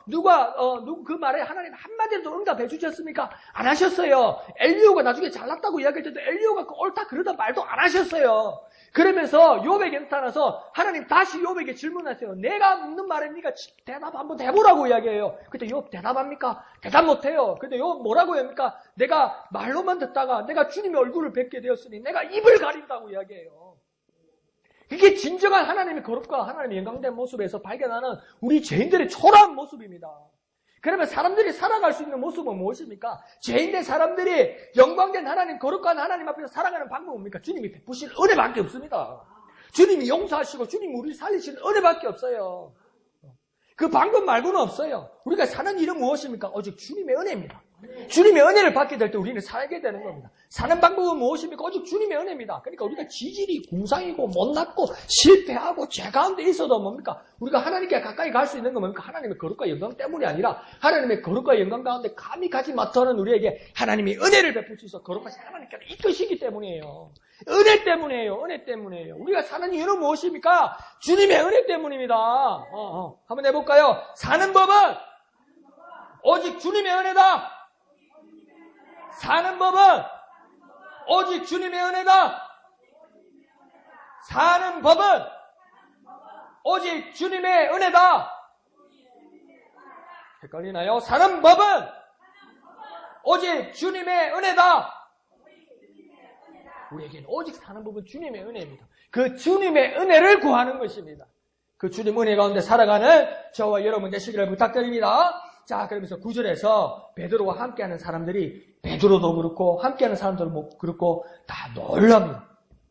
그 말에 하나님 한마디도 응답해 주셨습니까? 안 하셨어요. 엘리오가 나중에 잘났다고 이야기할 때도 엘리오가 옳다 그러다 말도 안 하셨어요. 그러면서 욥에게 나타나서 하나님 다시 욥에게 질문하세요. 내가 묻는 말에 네가 대답 한번 해보라고 이야기해요. 그때 욥 대답합니까? 대답 못해요. 근데 욥 뭐라고 합니까? 내가 말로만 듣다가 내가 주님의 얼굴을 뵙게 되었으니 내가 입을 가린다고 이야기해요. 이게 진정한 하나님의 거룩과 하나님의 영광된 모습에서 발견하는 우리 죄인들의 초라한 모습입니다. 그러면 사람들이 살아갈 수 있는 모습은 무엇입니까? 죄인된 사람들이 영광된 하나님, 거룩한 하나님 앞에서 살아가는 방법은 뭡니까? 주님이 베푸실 은혜밖에 없습니다. 주님이 용서하시고 주님이 우리를 살리시는 은혜밖에 없어요. 그 방법 말고는 없어요. 우리가 사는 일은 무엇입니까? 오직 주님의 은혜입니다. 주님의 은혜를 받게 될 때 우리는 살게 되는 겁니다. 사는 방법은 무엇입니까? 오직 주님의 은혜입니다. 그러니까 우리가 지질이 궁상이고 못났고 실패하고 죄 가운데 있어도 뭡니까? 우리가 하나님께 가까이 갈 수 있는 건 뭡니까? 하나님의 거룩과 영광 때문이 아니라 하나님의 거룩과 영광 가운데 감히 가지 못하는 우리에게 하나님이 은혜를 베푸셔서 거룩하신 하나님께서 이끄시기 때문이에요. 은혜 때문이에요. 은혜 때문이에요. 우리가 사는 이유는 무엇입니까? 주님의 은혜 때문입니다. 한번 해볼까요? 사는 법은 오직 주님의 은혜다. 사는 법은 오직 주님의 은혜다. 사는 법은 오직 주님의 은혜다. 헷갈리나요? 사는 법은 오직 주님의 은혜다. 우리에게는 오직 사는 법은 주님의 은혜입니다. 그 주님의 은혜를 구하는 것입니다. 그 주님 은혜 가운데 살아가는 저와 여러분 되시기를 부탁드립니다. 자, 그러면서 9절에서 베드로와 함께하는 사람들이 베드로도 그렇고 함께하는 사람들도 그렇고 다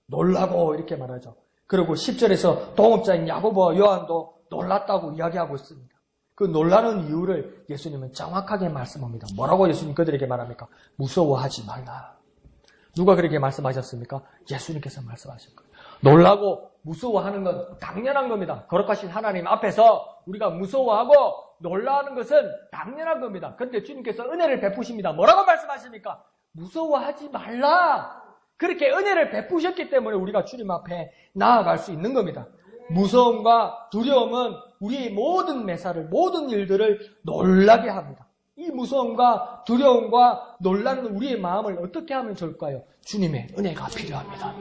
놀라고 이렇게 말하죠. 그리고 10절에서 동업자인 야고보와 요한도 놀랐다고 이야기하고 있습니다. 그 놀라는 이유를 예수님은 정확하게 말씀합니다. 뭐라고 예수님 그들에게 말합니까? 무서워하지 말라. 누가 그렇게 말씀하셨습니까? 예수님께서 말씀하신 거예요. 놀라고 무서워하는 건 당연한 겁니다. 거룩하신 하나님 앞에서 우리가 무서워하고 놀라는 것은 당연한 겁니다. 그런데 주님께서 은혜를 베푸십니다. 뭐라고 말씀하십니까? 무서워하지 말라. 그렇게 은혜를 베푸셨기 때문에 우리가 주님 앞에 나아갈 수 있는 겁니다. 무서움과 두려움은 우리의 모든 매사를, 모든 일들을 놀라게 합니다. 이 무서움과 두려움과 놀라는 우리의 마음을 어떻게 하면 좋을까요? 주님의 은혜가 필요합니다.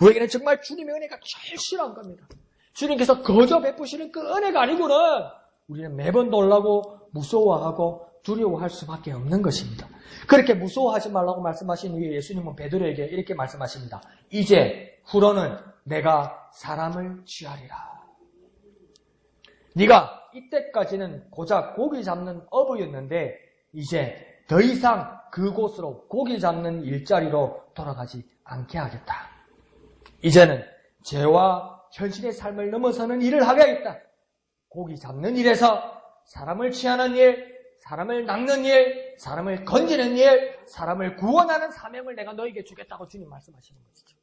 우리에게는 정말 주님의 은혜가 제일 싫어한 겁니다. 주님께서 거저 베푸시는 그 은혜가 아니고는 우리는 매번 놀라고 무서워하고 두려워할 수밖에 없는 것입니다. 그렇게 무서워하지 말라고 말씀하신 후에 예수님은 베드로에게 이렇게 말씀하십니다. 이제 후로는 내가 사람을 취하리라. 네가 이때까지는 고작 고기 잡는 어부였는데 이제 더 이상 그곳으로 고기 잡는 일자리로 돌아가지 않게 하겠다. 이제는 죄와 현실의 삶을 넘어서는 일을 하겠다. 고기 잡는 일에서 사람을 취하는 일, 사람을 낚는 일, 사람을 건지는 일, 사람을 구원하는 사명을 내가 너에게 주겠다고 주님 말씀하시는 것이죠.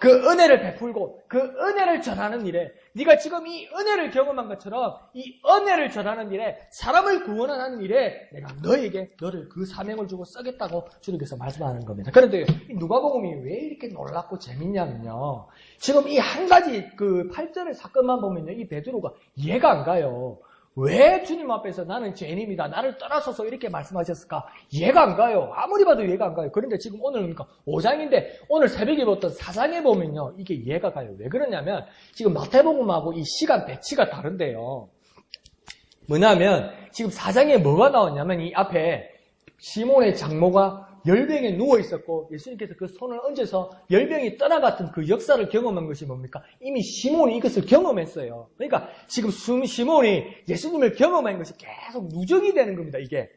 그 은혜를 베풀고 그 은혜를 전하는 일에 네가 지금 이 은혜를 경험한 것처럼 이 은혜를 전하는 일에 사람을 구원하는 일에 내가 너에게 너를 그 사명을 주고 쓰겠다고 주님께서 말씀하는 겁니다. 그런데 이 누가복음이 왜 이렇게 놀랍고 재밌냐면요. 지금 이 한 가지 그 8절의 사건만 보면요. 이 베드로가 이해가 안 가요. 왜 주님 앞에서 나는 죄인입니다. 나를 떠나서서 이렇게 말씀하셨을까? 이해가 안 가요. 아무리 봐도 이해가 안 가요. 그런데 지금 오늘 그러니까 5장인데 오늘 새벽에 봤던 4장에 보면요. 이게 이해가 가요. 왜 그러냐면 지금 마태복음하고 이 시간 배치가 다른데요. 뭐냐면 지금 4장에 뭐가 나왔냐면 이 앞에 시몬의 장모가 열병에 누워있었고 예수님께서 그 손을 얹어서 열병이 떠나갔던 그 역사를 경험한 것이 뭡니까? 이미 시몬이 이것을 경험했어요. 그러니까 지금 시몬이 예수님을 경험한 것이 계속 누적이 되는 겁니다. 이게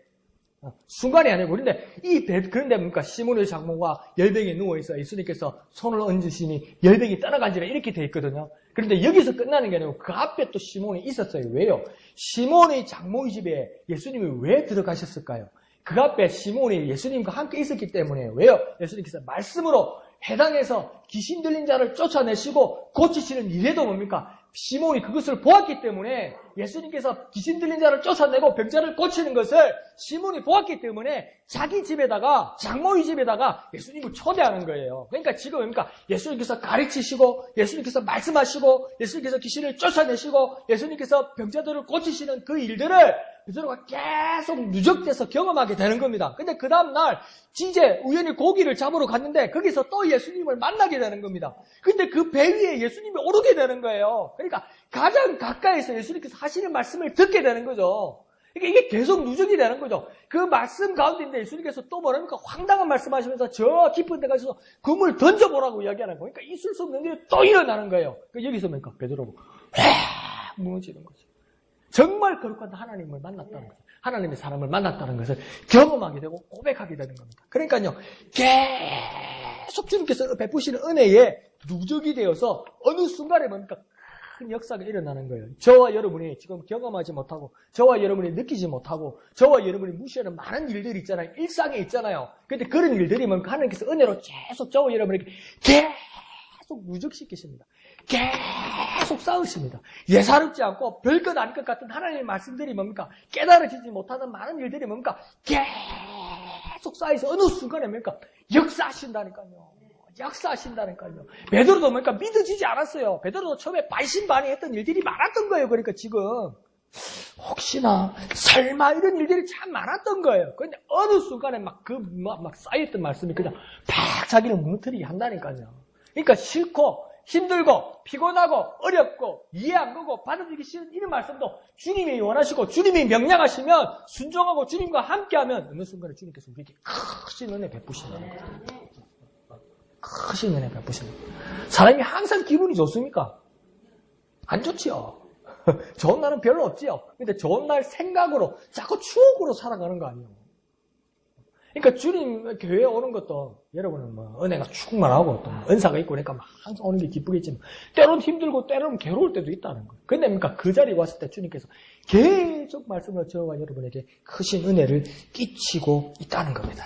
순간이 아니고 그런데 뭡니까? 시몬의 장모가 열병에 누워있어 예수님께서 손을 얹으시니 열병이 떠나간지라 이렇게 돼 있거든요. 그런데 여기서 끝나는 게 아니고 그 앞에 또 시몬이 있었어요. 왜요? 시몬의 장모의 집에 예수님이 왜 들어가셨을까요? 그 앞에 시몬이 예수님과 함께 있었기 때문에 왜요? 예수님께서 말씀으로 해당해서 귀신 들린 자를 쫓아내시고 고치시는 일에도 뭡니까? 시몬이 그것을 보았기 때문에 예수님께서 귀신 들린 자를 쫓아내고 병자를 고치는 것을 시몬이 보았기 때문에 자기 집에다가 장모의 집에다가 예수님을 초대하는 거예요. 그러니까 지금 뭡니까? 예수님께서 가르치시고 예수님께서 말씀하시고 예수님께서 귀신을 쫓아내시고 예수님께서 병자들을 고치시는 그 일들을 베드로가 계속 누적돼서 경험하게 되는 겁니다. 근데 그 다음날 이제 우연히 고기를 잡으러 갔는데 거기서 또 예수님을 만나게 되는 겁니다. 근데 그 배 위에 예수님이 오르게 되는 거예요. 그러니까 가장 가까이서 예수님께서 하시는 말씀을 듣게 되는 거죠. 그러니까 이게 계속 누적이 되는 거죠. 그 말씀 가운데인데 예수님께서 또 뭐랍니까? 황당한 말씀하시면서 저 깊은 데 가셔서 그물 던져보라고 이야기하는 거예요. 그러니까 있을 수 없는 일이 또 일어나는 거예요. 그러니까 여기서 뭡니까? 베드로가 확 무너지는 거죠. 정말 거룩한 하나님을 만났다는 거죠. 하나님의 사람을 만났다는 것을 경험하게 되고 고백하게 되는 겁니다. 그러니까요. 계속 주님께서 베푸시는 은혜에 누적이 되어서 어느 순간에 뭡니까? 큰 역사가 일어나는 거예요. 저와 여러분이 지금 경험하지 못하고 저와 여러분이 느끼지 못하고 저와 여러분이 무시하는 많은 일들이 있잖아요. 일상에 있잖아요. 그런데 그런 일들이 뭡니까? 하나님께서 은혜로 계속 저와 여러분에게 계속 누적시키십니다. 계속 쌓으십니다. 예사롭지 않고 별것 아닐 것 같은 하나님의 말씀들이 뭡니까? 깨달아지지 못하는 많은 일들이 뭡니까? 계속 쌓여서 어느 순간에 뭡니까? 역사하신다니까요. 역사하신다니까요. 베드로도 뭡니까? 믿어지지 않았어요. 베드로도 처음에 반신반의했던 일들이 많았던 거예요. 그러니까 지금 혹시나 설마 이런 일들이 참 많았던 거예요. 그런데 어느 순간에 막 쌓였던 말씀이 그냥 팍 자기를 무너뜨리게 한다니까요. 그러니까 싫고 힘들고 피곤하고 어렵고 이해 안 가고 받아들이기 싫은 이런 말씀도 주님이 원하시고 주님이 명령하시면 순종하고 주님과 함께하면 어느 순간에 주님께서 우리에게 크신 은혜 베푸신다는 거예요. 크신 은혜 베푸신다는 거예요. 사람이 항상 기분이 좋습니까? 안 좋지요. 좋은 날은 별로 없지요. 근데 좋은 날 생각으로 자꾸 추억으로 살아가는 거 아니에요. 그러니까 주님 교회에 오는 것도 여러분은 뭐 은혜가 충만하고 또 은사가 있고 그러니까 막 항상 오는 게 기쁘겠지만 때로는 힘들고 때로는 괴로울 때도 있다는 거예요. 근데 그러니까 그 자리에 왔을 때 주님께서 계속 말씀을 저와 여러분에게 크신 은혜를 끼치고 있다는 겁니다.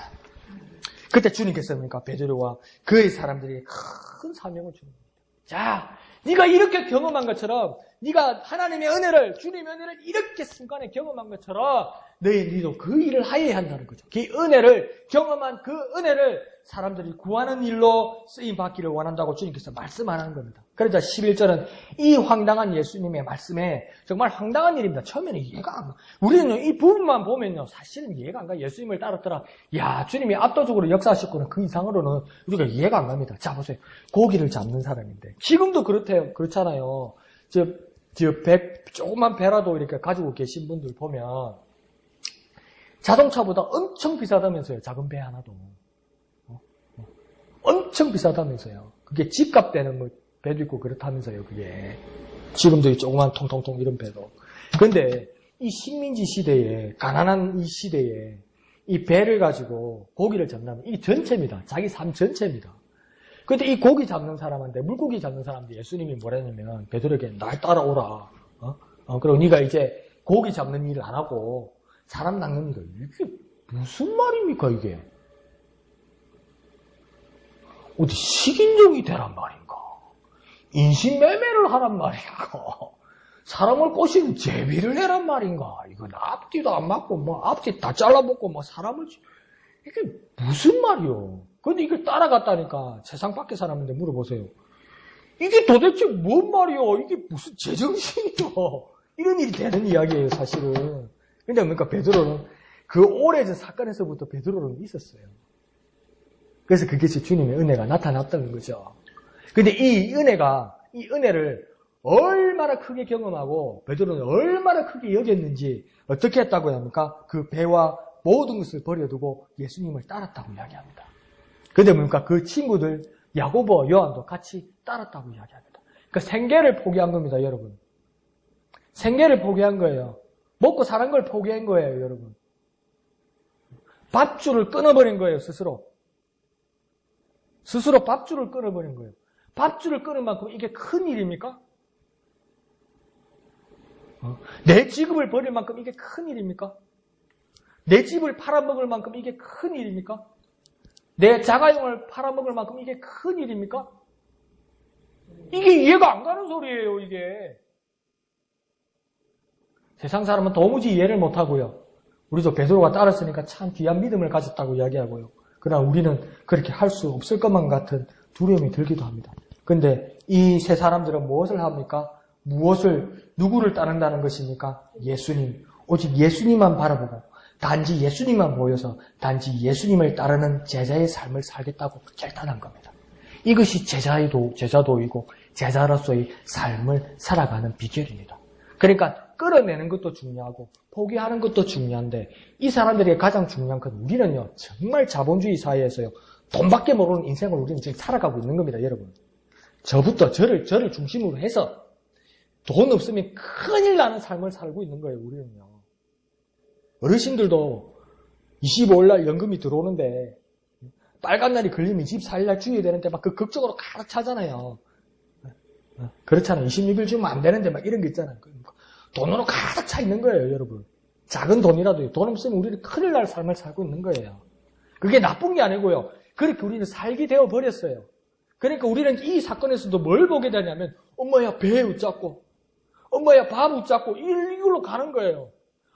그때 주님께서 그러니까 베드로와 그의 사람들에게 큰 사명을 주는 겁니다. 자, 네가 이렇게 경험한 것처럼 네가 하나님의 은혜를 주님의 은혜를 이렇게 순간에 경험한 것처럼 너희도 그 일을 하여야 한다는 거죠. 그 은혜를 경험한 그 은혜를 사람들이 구하는 일로 쓰임받기를 원한다고 주님께서 말씀하는 겁니다. 그러자 11절은 이 황당한 예수님의 말씀에 정말 황당한 일입니다. 처음에는 이해가 안 가요. 우리는 이 부분만 보면요. 사실은 이해가 안 가요. 예수님을 따랐더라. 야, 주님이 압도적으로 역사하셨구나. 그 이상으로는 우리가 이해가 안 갑니다. 자, 보세요. 고기를 잡는 사람인데. 지금도 그렇잖아요. 조그만 배라도 이렇게 가지고 계신 분들 보면 자동차보다 엄청 비싸다면서요. 작은 배 하나도. 엄청 비싸다면서요. 그게 집값 되는 뭐 배도 있고 그렇다면서요. 그게. 지금도 이 조그만 통통통 이런 배도. 그런데 이 식민지 시대에 가난한 이 시대에 이 배를 가지고 고기를 잡는다면 이 전체입니다. 자기 삶 전체입니다. 그런데 이 고기 잡는 사람한테 물고기 잡는 사람한테 예수님이 뭐라냐면 베드로에게 날 따라오라. 그리고 네가 이제 고기 잡는 일을 안 하고 사람 낚는 거 이게 무슨 말입니까 이게? 어디 식인종이 되란 말인가? 인신매매를 하란 말인가? 사람을 꼬시는 제비를 해란 말인가? 이건 앞뒤도 안 맞고, 뭐, 앞뒤 다 잘라먹고, 뭐, 사람을, 이게 무슨 말이요? 근데 이걸 따라갔다니까. 세상 밖에 사람인데 물어보세요. 이게 도대체 뭔 말이요? 이게 무슨 제정신이요? 이런 일이 되는 이야기예요, 사실은. 근데 뭡니까? 베드로는 그 오래전 사건에서부터 베드로는 있었어요. 그래서 그게 주님의 은혜가 나타났던 거죠. 근데 이 은혜를 얼마나 크게 경험하고 베드로는 얼마나 크게 여겼는지 어떻게 했다고 합니까? 그 배와 모든 것을 버려두고 예수님을 따랐다고 이야기합니다. 근데 뭡니까? 그 친구들 야고보, 요한도 같이 따랐다고 이야기합니다. 그러니까 생계를 포기한 겁니다, 여러분. 생계를 포기한 거예요. 먹고 사는 걸 포기한 거예요, 여러분. 밥줄을 끊어버린 거예요, 스스로. 스스로 밥줄을 끊어버린 거예요. 밥줄을 끊을 만큼 이게 큰 일입니까? 내 직업을 버릴 만큼 이게 큰 일입니까? 내 집을 팔아먹을 만큼 이게 큰 일입니까? 내 자가용을 팔아먹을 만큼 이게 큰 일입니까? 이게 이해가 안 가는 소리예요, 이게. 세상 사람은 도무지 이해를 못하고요. 우리도 베드로가 따랐으니까 참 귀한 믿음을 가졌다고 이야기하고요. 그러나 우리는 그렇게 할 수 없을 것만 같은 두려움이 들기도 합니다. 근데 이 세 사람들은 무엇을 합니까? 누구를 따른다는 것입니까? 예수님. 오직 예수님만 바라보고 단지 예수님만 보여서 단지 예수님을 따르는 제자의 삶을 살겠다고 결단한 겁니다. 이것이 제자도이고 제자로서의 삶을 살아가는 비결입니다. 그러니까 끌어내는 것도 중요하고 포기하는 것도 중요한데 이 사람들에게 가장 중요한 건 우리는요 정말 자본주의 사회에서요 돈밖에 모르는 인생을 우리는 지금 살아가고 있는 겁니다, 여러분. 저를 중심으로 해서 돈 없으면 큰일 나는 삶을 살고 있는 거예요, 우리는요. 어르신들도 25일날 연금이 들어오는데 빨간 날이 걸리면 24일날 주의해야 되는데 막 그 극적으로 가득 차잖아요. 그렇잖아요. 26일 주면 안 되는데 막 이런 게 있잖아요. 돈으로 가득 차 있는 거예요, 여러분. 작은 돈이라도 돈 없으면 우리는 큰일 날 삶을 살고 있는 거예요. 그게 나쁜 게 아니고요. 그렇게 우리는 살게 되어 버렸어요. 그러니까 우리는 이 사건에서도 뭘 보게 되냐면 엄마야 배 웃잡고 엄마야 밥 웃잡고 이걸로 가는 거예요.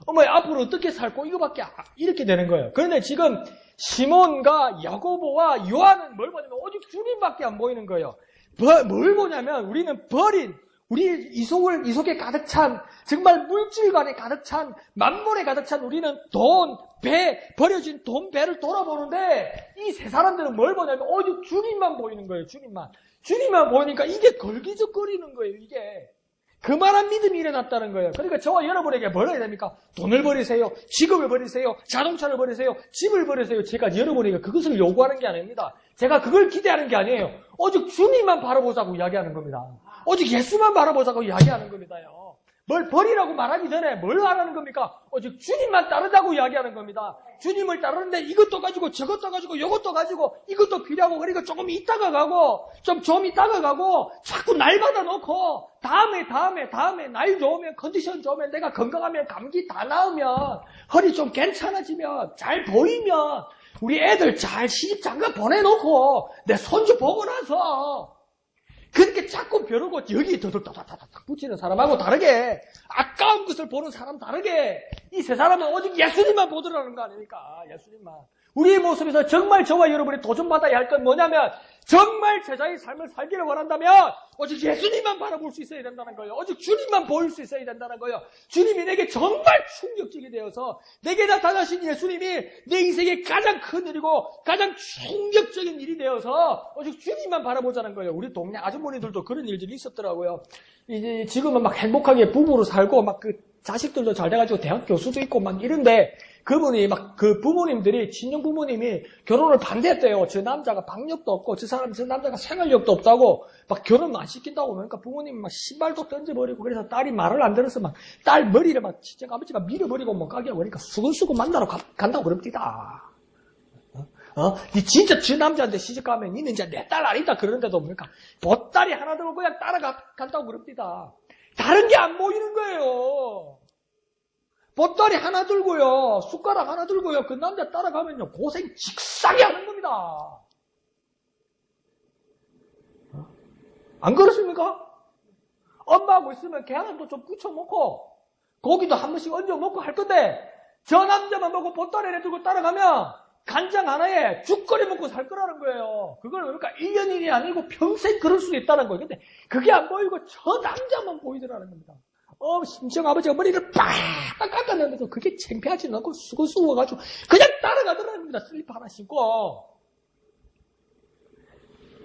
엄마야 앞으로 어떻게 살고 이거밖에 이렇게 되는 거예요. 그런데 지금 시몬과 야고보와 요한은 뭘 보냐면 오직 주님밖에 안 보이는 거예요. 뭘 보냐면 우리는 버린 우리 이속에 가득 찬 정말 물질관에 가득 찬 만물에 가득 찬 우리는 돈, 배, 버려진 돈, 배를 돌아보는데 이 세 사람들은 뭘 보냐면 오직 주님만 보이는 거예요. 주님만 보이니까 이게 걸기적거리는 거예요. 이게 그만한 믿음이 일어났다는 거예요. 그러니까 저와 여러분에게 뭘 해야 됩니까? 돈을 버리세요. 직업을 버리세요. 자동차를 버리세요. 집을 버리세요. 제가 여러분에게 그것을 요구하는 게 아닙니다. 제가 그걸 기대하는 게 아니에요. 오직 주님만 바라보자고 이야기하는 겁니다. 오직 예수만 바라보자고 이야기하는 겁니다요. 뭘 버리라고 말하기 전에 뭘 하라는 겁니까? 오직 주님만 따르자고 이야기하는 겁니다. 주님을 따르는데 이것도 가지고 저것도 가지고 이것도 가지고 이것도 필요하고 그러니까 조금 있다가 가고 좀 있다가 가고 자꾸 날 받아놓고 다음에 날 좋으면 컨디션 좋으면 내가 건강하면 감기 다 나으면 허리 좀 괜찮아지면 잘 보이면 우리 애들 잘 시집 장가 보내놓고 내 손주 보고 나서 그렇게 자꾸 벼르고 여기 더덕더덕 붙이는 사람하고 다르게 아까운 것을 보는 사람 다르게 이 세 사람은 오직 예수님만 보더라는 거 아닙니까? 예수님만. 우리의 모습에서 정말 저와 여러분이 도전받아야 할 건 뭐냐면 정말 제자의 삶을 살기를 원한다면 오직 예수님만 바라볼 수 있어야 된다는 거예요. 오직 주님만 보일 수 있어야 된다는 거예요. 주님이 내게 정말 충격적이 되어서 내게 나타나신 예수님이 내 인생의 가장 큰 일이고 가장 충격적인 일이 되어서 오직 주님만 바라보자는 거예요. 우리 동네 아주머니들도 그런 일들이 있었더라고요. 이제 지금은 막 행복하게 부부로 살고 막 그 자식들도 잘 돼가지고 대학 교수도 있고 막 이런데 그분이 막 그 부모님들이 친정 부모님이 결혼을 반대했대요. 저 남자가 박력도 없고 저 남자가 생활력도 없다고 막 결혼 안 시킨다고 그러니까 부모님이 막 신발도 던져버리고 그래서 딸이 말을 안 들어서 막 딸 머리를 막 친정 아버지가 밀어버리고 못 가게 하고 그러니까 수근수근 만나러 간다고 그럽니다. 니 진짜 저 남자한테 시집가면 니는 이제 내 딸 아니다 그러는데도 그러니까 보따리 하나 들고 그냥 따라간다고 그럽니다. 다른 게 안 보이는 거예요. 보따리 하나 들고요. 숟가락 하나 들고요. 그 남자 따라가면요. 고생 직사게 하는 겁니다. 안 그렇습니까? 엄마하고 있으면 계란도 좀 부쳐 먹고 고기도 한 번씩 얹어 먹고 할 건데 저 남자만 보고 보따리를 들고 따라가면 간장 하나에 죽 끓여 먹고 살 거라는 거예요. 그걸 그러니까 1년이 아니고 평생 그럴 수도 있다는 거예요. 근데 그게 안 보이고 저 남자만 보이더라는 겁니다. 심지어 아버지가 머리를 빡빡 깎았는데도 그게 창피하지 않고 수고스러워가지고 그냥 따라가더라는 겁니다. 슬리퍼 하나 신고.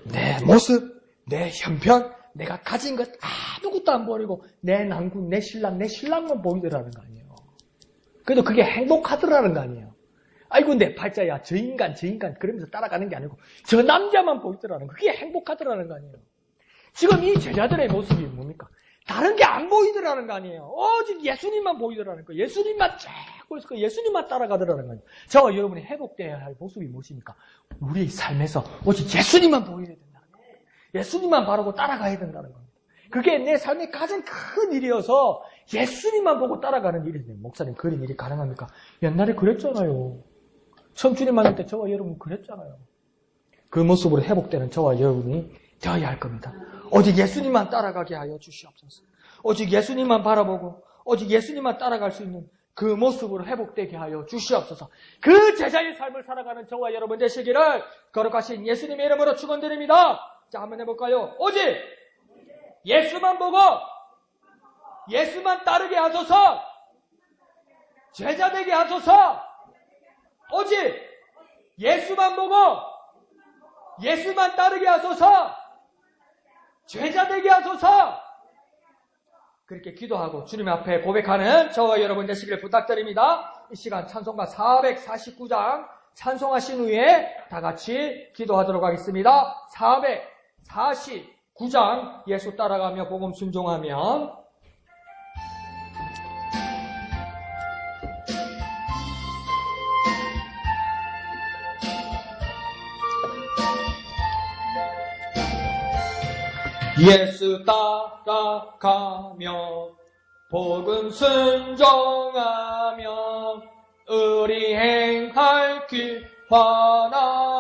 내 모습, 내 형편, 내가 가진 것 아무것도 안 버리고 내 남군, 내 신랑만 보이더라는 거 아니에요. 그래도 그게 행복하더라는 거 아니에요. 아이고 내 팔자야 저 인간 그러면서 따라가는 게 아니고 저 남자만 보이더라는 거. 그게 행복하더라는 거 아니에요. 지금 이 제자들의 모습이 뭡니까? 다른 게 안 보이더라는 거 아니에요. 오직 예수님만 보이더라는 거. 예수님만 쫙 있고 예수님만 따라가더라는 거 아니에요. 저와 여러분이 회복되어야 할 모습이 무엇입니까? 우리의 삶에서 오직 예수님만 보여야 된다는 거예요. 예수님만 바라고 따라가야 된다는 겁니다. 그게 내 삶의 가장 큰 일이어서 예수님만 보고 따라가는 일이에요. 목사님 그런 일이 가능합니까? 옛날에 그랬잖아요. 처음 주님 만날 때 저와 여러분 그랬잖아요. 그 모습으로 회복되는 저와 여러분이 되어야 할 겁니다. 오직 예수님만 따라가게 하여 주시옵소서. 오직 예수님만 바라보고 오직 예수님만 따라갈 수 있는 그 모습으로 회복되게 하여 주시옵소서. 그 제자의 삶을 살아가는 저와 여러분 되시기를 거룩하신 예수님의 이름으로 축원드립니다. 자, 한번 해볼까요? 오직 예수만 보고 예수만 따르게 하소서. 제자 되게 하소서. 오직 예수만 보고 예수만 따르게 하소서. 제자 되게 하소서. 그렇게 기도하고 주님 앞에 고백하는 저와 여러분 되시기를 부탁드립니다. 이 시간 찬송가 449장 찬송하신 후에 다 같이 기도하도록 하겠습니다. 449장 예수 따라가며 복음 순종하면 예수 따라가며 복음 순종하며 우리 행할 길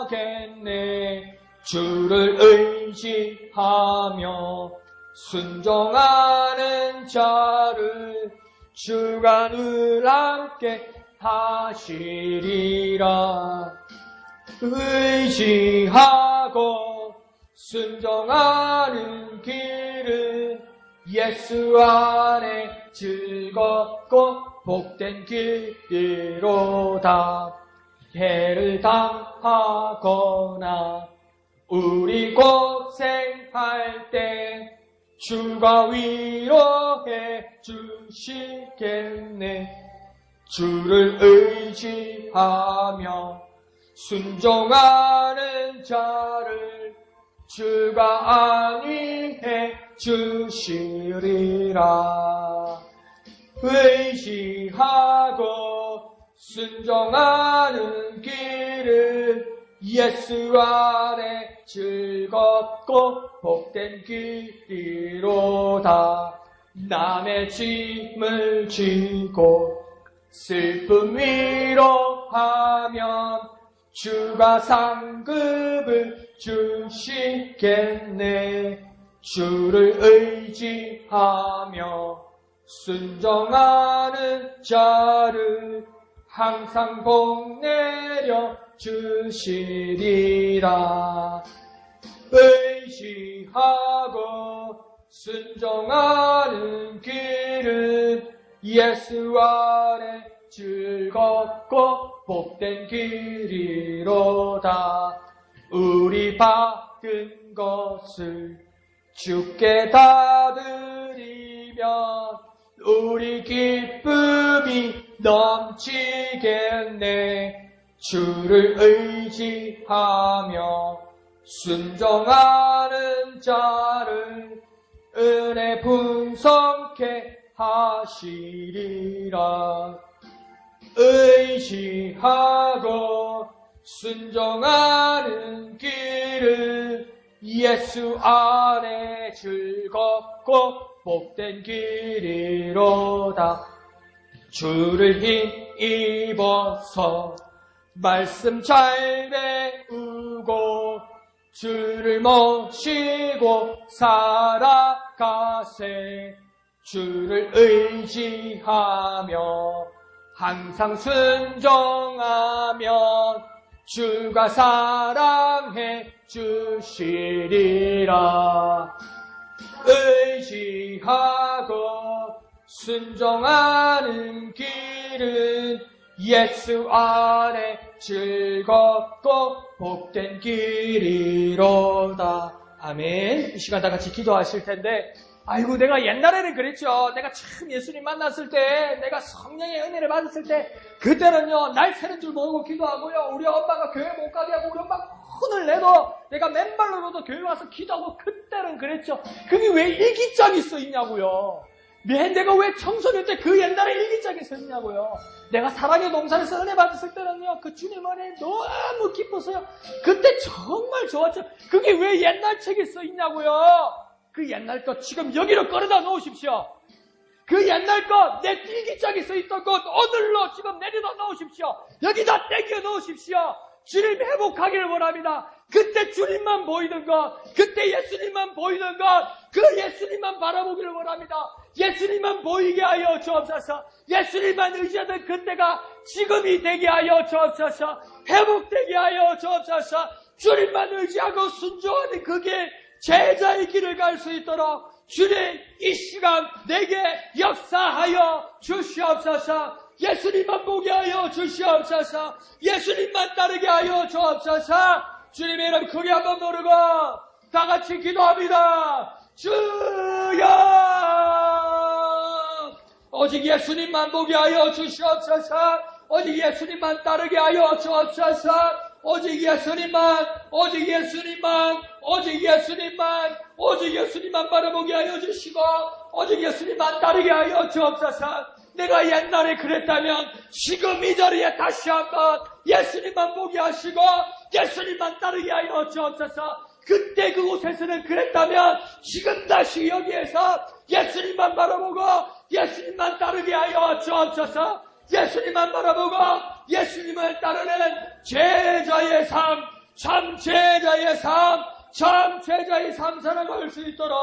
환하겠네. 주를 의지하며 순종하는 자를 주가 늘 함께 하시리라. 의지하고 순종하는 길은 예수 안에 즐겁고 복된 길이로다. 해를 당하거나 우리 고생할 때 주가 위로해 주시겠네. 주를 의지하며 순종하는 자를 주가 안위해 주시리라. 의지하고 순종하는 길은 예수 안에 즐겁고 복된 길이로다. 남의 짐을 지고 슬픔 위로하면 주가 상급을 주시겠네. 주를 의지하며 순종하는 자를 항상 복 내려 주시리라. 의지하고 순종하는 길은 예수 안에 즐겁고 복된 길이로다. 우리 받은 것을 주께 다 드리면 우리 기쁨이 넘치겠네. 주를 의지하며 순종하는 자를 은혜 풍성케 하시리라. 의지하고 순종하는 길은 예수 안에 즐겁고 복된 길이로다. 주를 힘입어서 말씀 잘 배우고 주를 모시고 살아가세. 주를 의지하며 항상 순종하면 주가 사랑해 주시리라. 의지하고 순종하는 길은 예수 안에 즐겁고 복된 길이로다. 아멘. 이 시간 다 같이 기도하실 텐데, 아이고 내가 옛날에는 그랬죠. 내가 참 예수님 만났을 때, 내가 성령의 은혜를 받았을 때, 그때는요 날 새는 줄 모르고 기도하고요, 우리 엄마가 교회 못 가게 하고 우리 엄마가 혼을 내도 내가 맨발로라도 교회 와서 기도하고, 그때는 그랬죠. 그게 왜 일기장이 써있냐고요. 내가 왜 청소년 때 그 옛날에 일기장이 써있냐고요. 내가 사랑의 동산에서 은혜 받았을 때는요, 그 주님 은혜 너무 기뻤어요. 그때 정말 좋았죠. 그게 왜 옛날 책에 써있냐고요. 그 옛날 거 지금 여기로 끌어다 놓으십시오. 그 옛날 거, 내 일기장에 써있던 것 오늘로 지금 내려다 놓으십시오. 여기다 땡겨 놓으십시오. 주님 회복하기를 원합니다. 그때 주님만 보이던 것, 그때 예수님만 보이던 것, 그 예수님만 바라보기를 원합니다. 예수님만 보이게 하여 주옵소서. 예수님만 의지하던 그때가 지금이 되게 하여 주옵소서. 회복되게 하여 주옵소서. 주님만 의지하고 순종하는 그게 제자의 길을 갈 수 있도록 주님 이 시간 내게 역사하여 주시옵소서. 예수님만 보게 하여 주시옵소서. 예수님만 따르게 하여 주옵소서. 주님의 이름 크게 한번 부르고 다 같이 기도합니다. 주여, 오직 예수님만 보게 하여 주시옵소서. 오직 예수님만 따르게 하여 주옵소서. 오직 예수님만, 오직 예수님만, 오직 예수님만, 오직 예수님만 바라보게 하여 주시고, 오직 예수님만 따르게 하여 주옵소서. 내가 옛날에 그랬다면 지금 이 자리에 다시 한번 예수님만 보게 하시고 예수님만 따르게 하여 주옵소서. 그때 그곳에서는 그랬다면 지금 다시 여기에서 예수님만 바라보고 예수님만 따르게 하여 주옵소서. 예수님만 바라보고 예수님을 따르는 제자의 삶, 참 제자의 삶, 참 제자의 삶 살아갈 수 있도록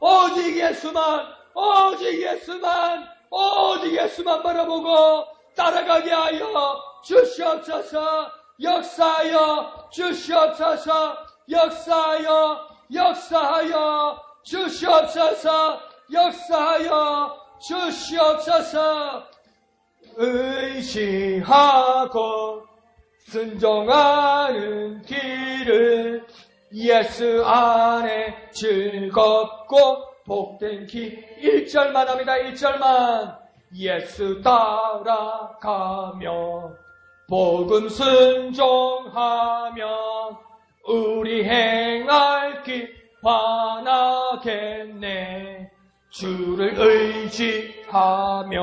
오직 예수만, 오직 예수만, 오직 예수만 바라보고 따라가게 하여 주시옵소서. 역사하여 주시옵소서. 역사하여, 역사하여 주시옵소서. 역사하여 주시옵소서. 의지하고 순종하는 길은 예수 안에 즐겁고 복된 길. 1절만 합니다. 1절만. 예수 따라가며 복음 순종하며 우리 행할 길 환하겠네. 주를 의지하며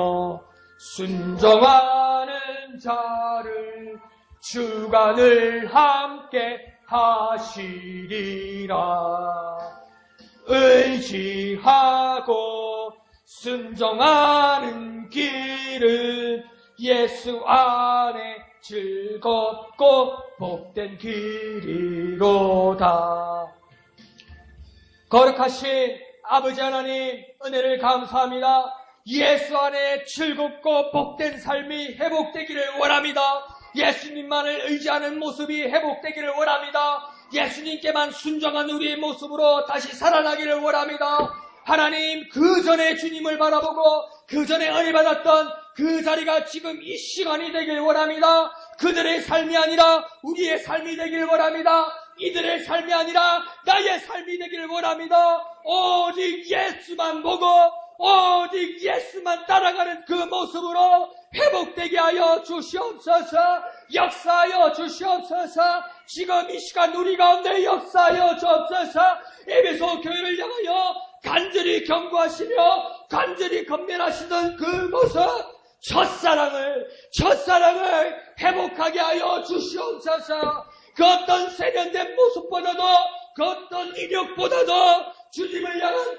순종하는 자를 주가 늘 함께 하시리라. 의지하고 순종하는 길은 예수 안에 즐겁고 복된 길이로다. 거룩하신 아버지 하나님, 은혜를 감사합니다. 예수 안에 즐겁고 복된 삶이 회복되기를 원합니다. 예수님만을 의지하는 모습이 회복되기를 원합니다. 예수님께만 순종한 우리의 모습으로 다시 살아나기를 원합니다. 하나님, 그 전에 주님을 바라보고 그 전에 은혜 받았던 그 자리가 지금 이 시간이 되길 원합니다. 그들의 삶이 아니라 우리의 삶이 되길 원합니다. 이들의 삶이 아니라 나의 삶이 되길 원합니다. 오직 예수만 보고 오직 예수만 따라가는 그 모습으로 회복되게 하여 주시옵소서. 역사하여 주시옵소서. 지금 이 시간 우리 가운데 역사하여 주옵소서. 에베소 교회를 향하여 간절히 경고하시며 간절히 건면하시던 그 모습, 첫사랑을 회복하게 하여 주시옵소서. 그 어떤 세련된 모습보다도 그 어떤 이력보다도 주님을 향한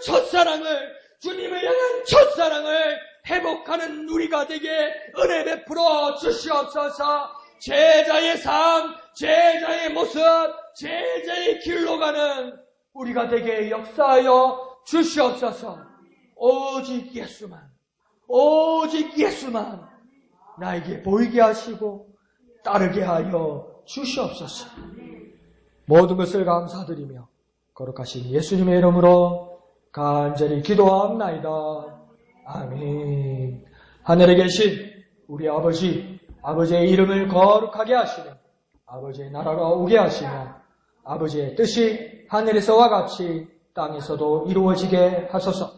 첫사랑을 회복하는 우리가 되게 은혜 베풀어 주시옵소서. 제자의 삶, 제자의 모습, 제자의 길로 가는 우리가 되게 역사하여 주시옵소서. 오직 예수만 나에게 보이게 하시고 따르게 하여 주시옵소서. 모든 것을 감사드리며 거룩하신 예수님의 이름으로 간절히 기도하옵나이다. 아멘. 하늘에 계신 우리 아버지의 이름을 거룩하게 하시며 아버지의 나라가 오게 하시며 아버지의 뜻이 하늘에서와 같이 땅에서도 이루어지게 하소서.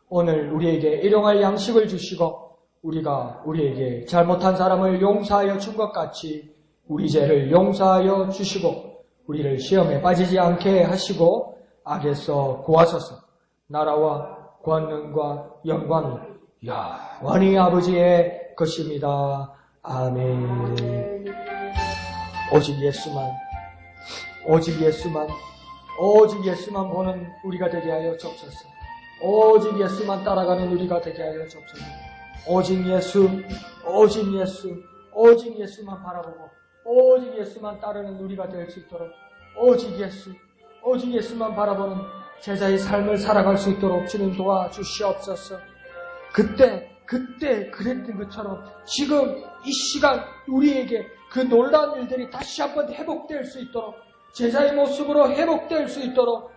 오늘 우리에게 일용할 양식을 주시고 우리가 우리에게 잘못한 사람을 용서하여 준 것 같이 우리 죄를 용서하여 주시고 우리를 시험에 빠지지 않게 하시고 악에서 구하소서. 나라와 권능과 영광이 영원히 아버지의 것입니다. 아멘. 오직 예수만 보는 우리가 되게 하여 주옵소서. 오직 예수만 따라가는 우리가 되게 하여 주옵소서. 오직 예수만 바라보고 오직 예수만 따르는 우리가 될 수 있도록 오직 예수만 바라보는 제자의 삶을 살아갈 수 있도록 주님 도와주시옵소서. 그때 그랬던 것처럼 지금 이 시간 우리에게 그 놀라운 일들이 다시 한번 회복될 수 있도록 제자의 모습으로 회복될 수 있도록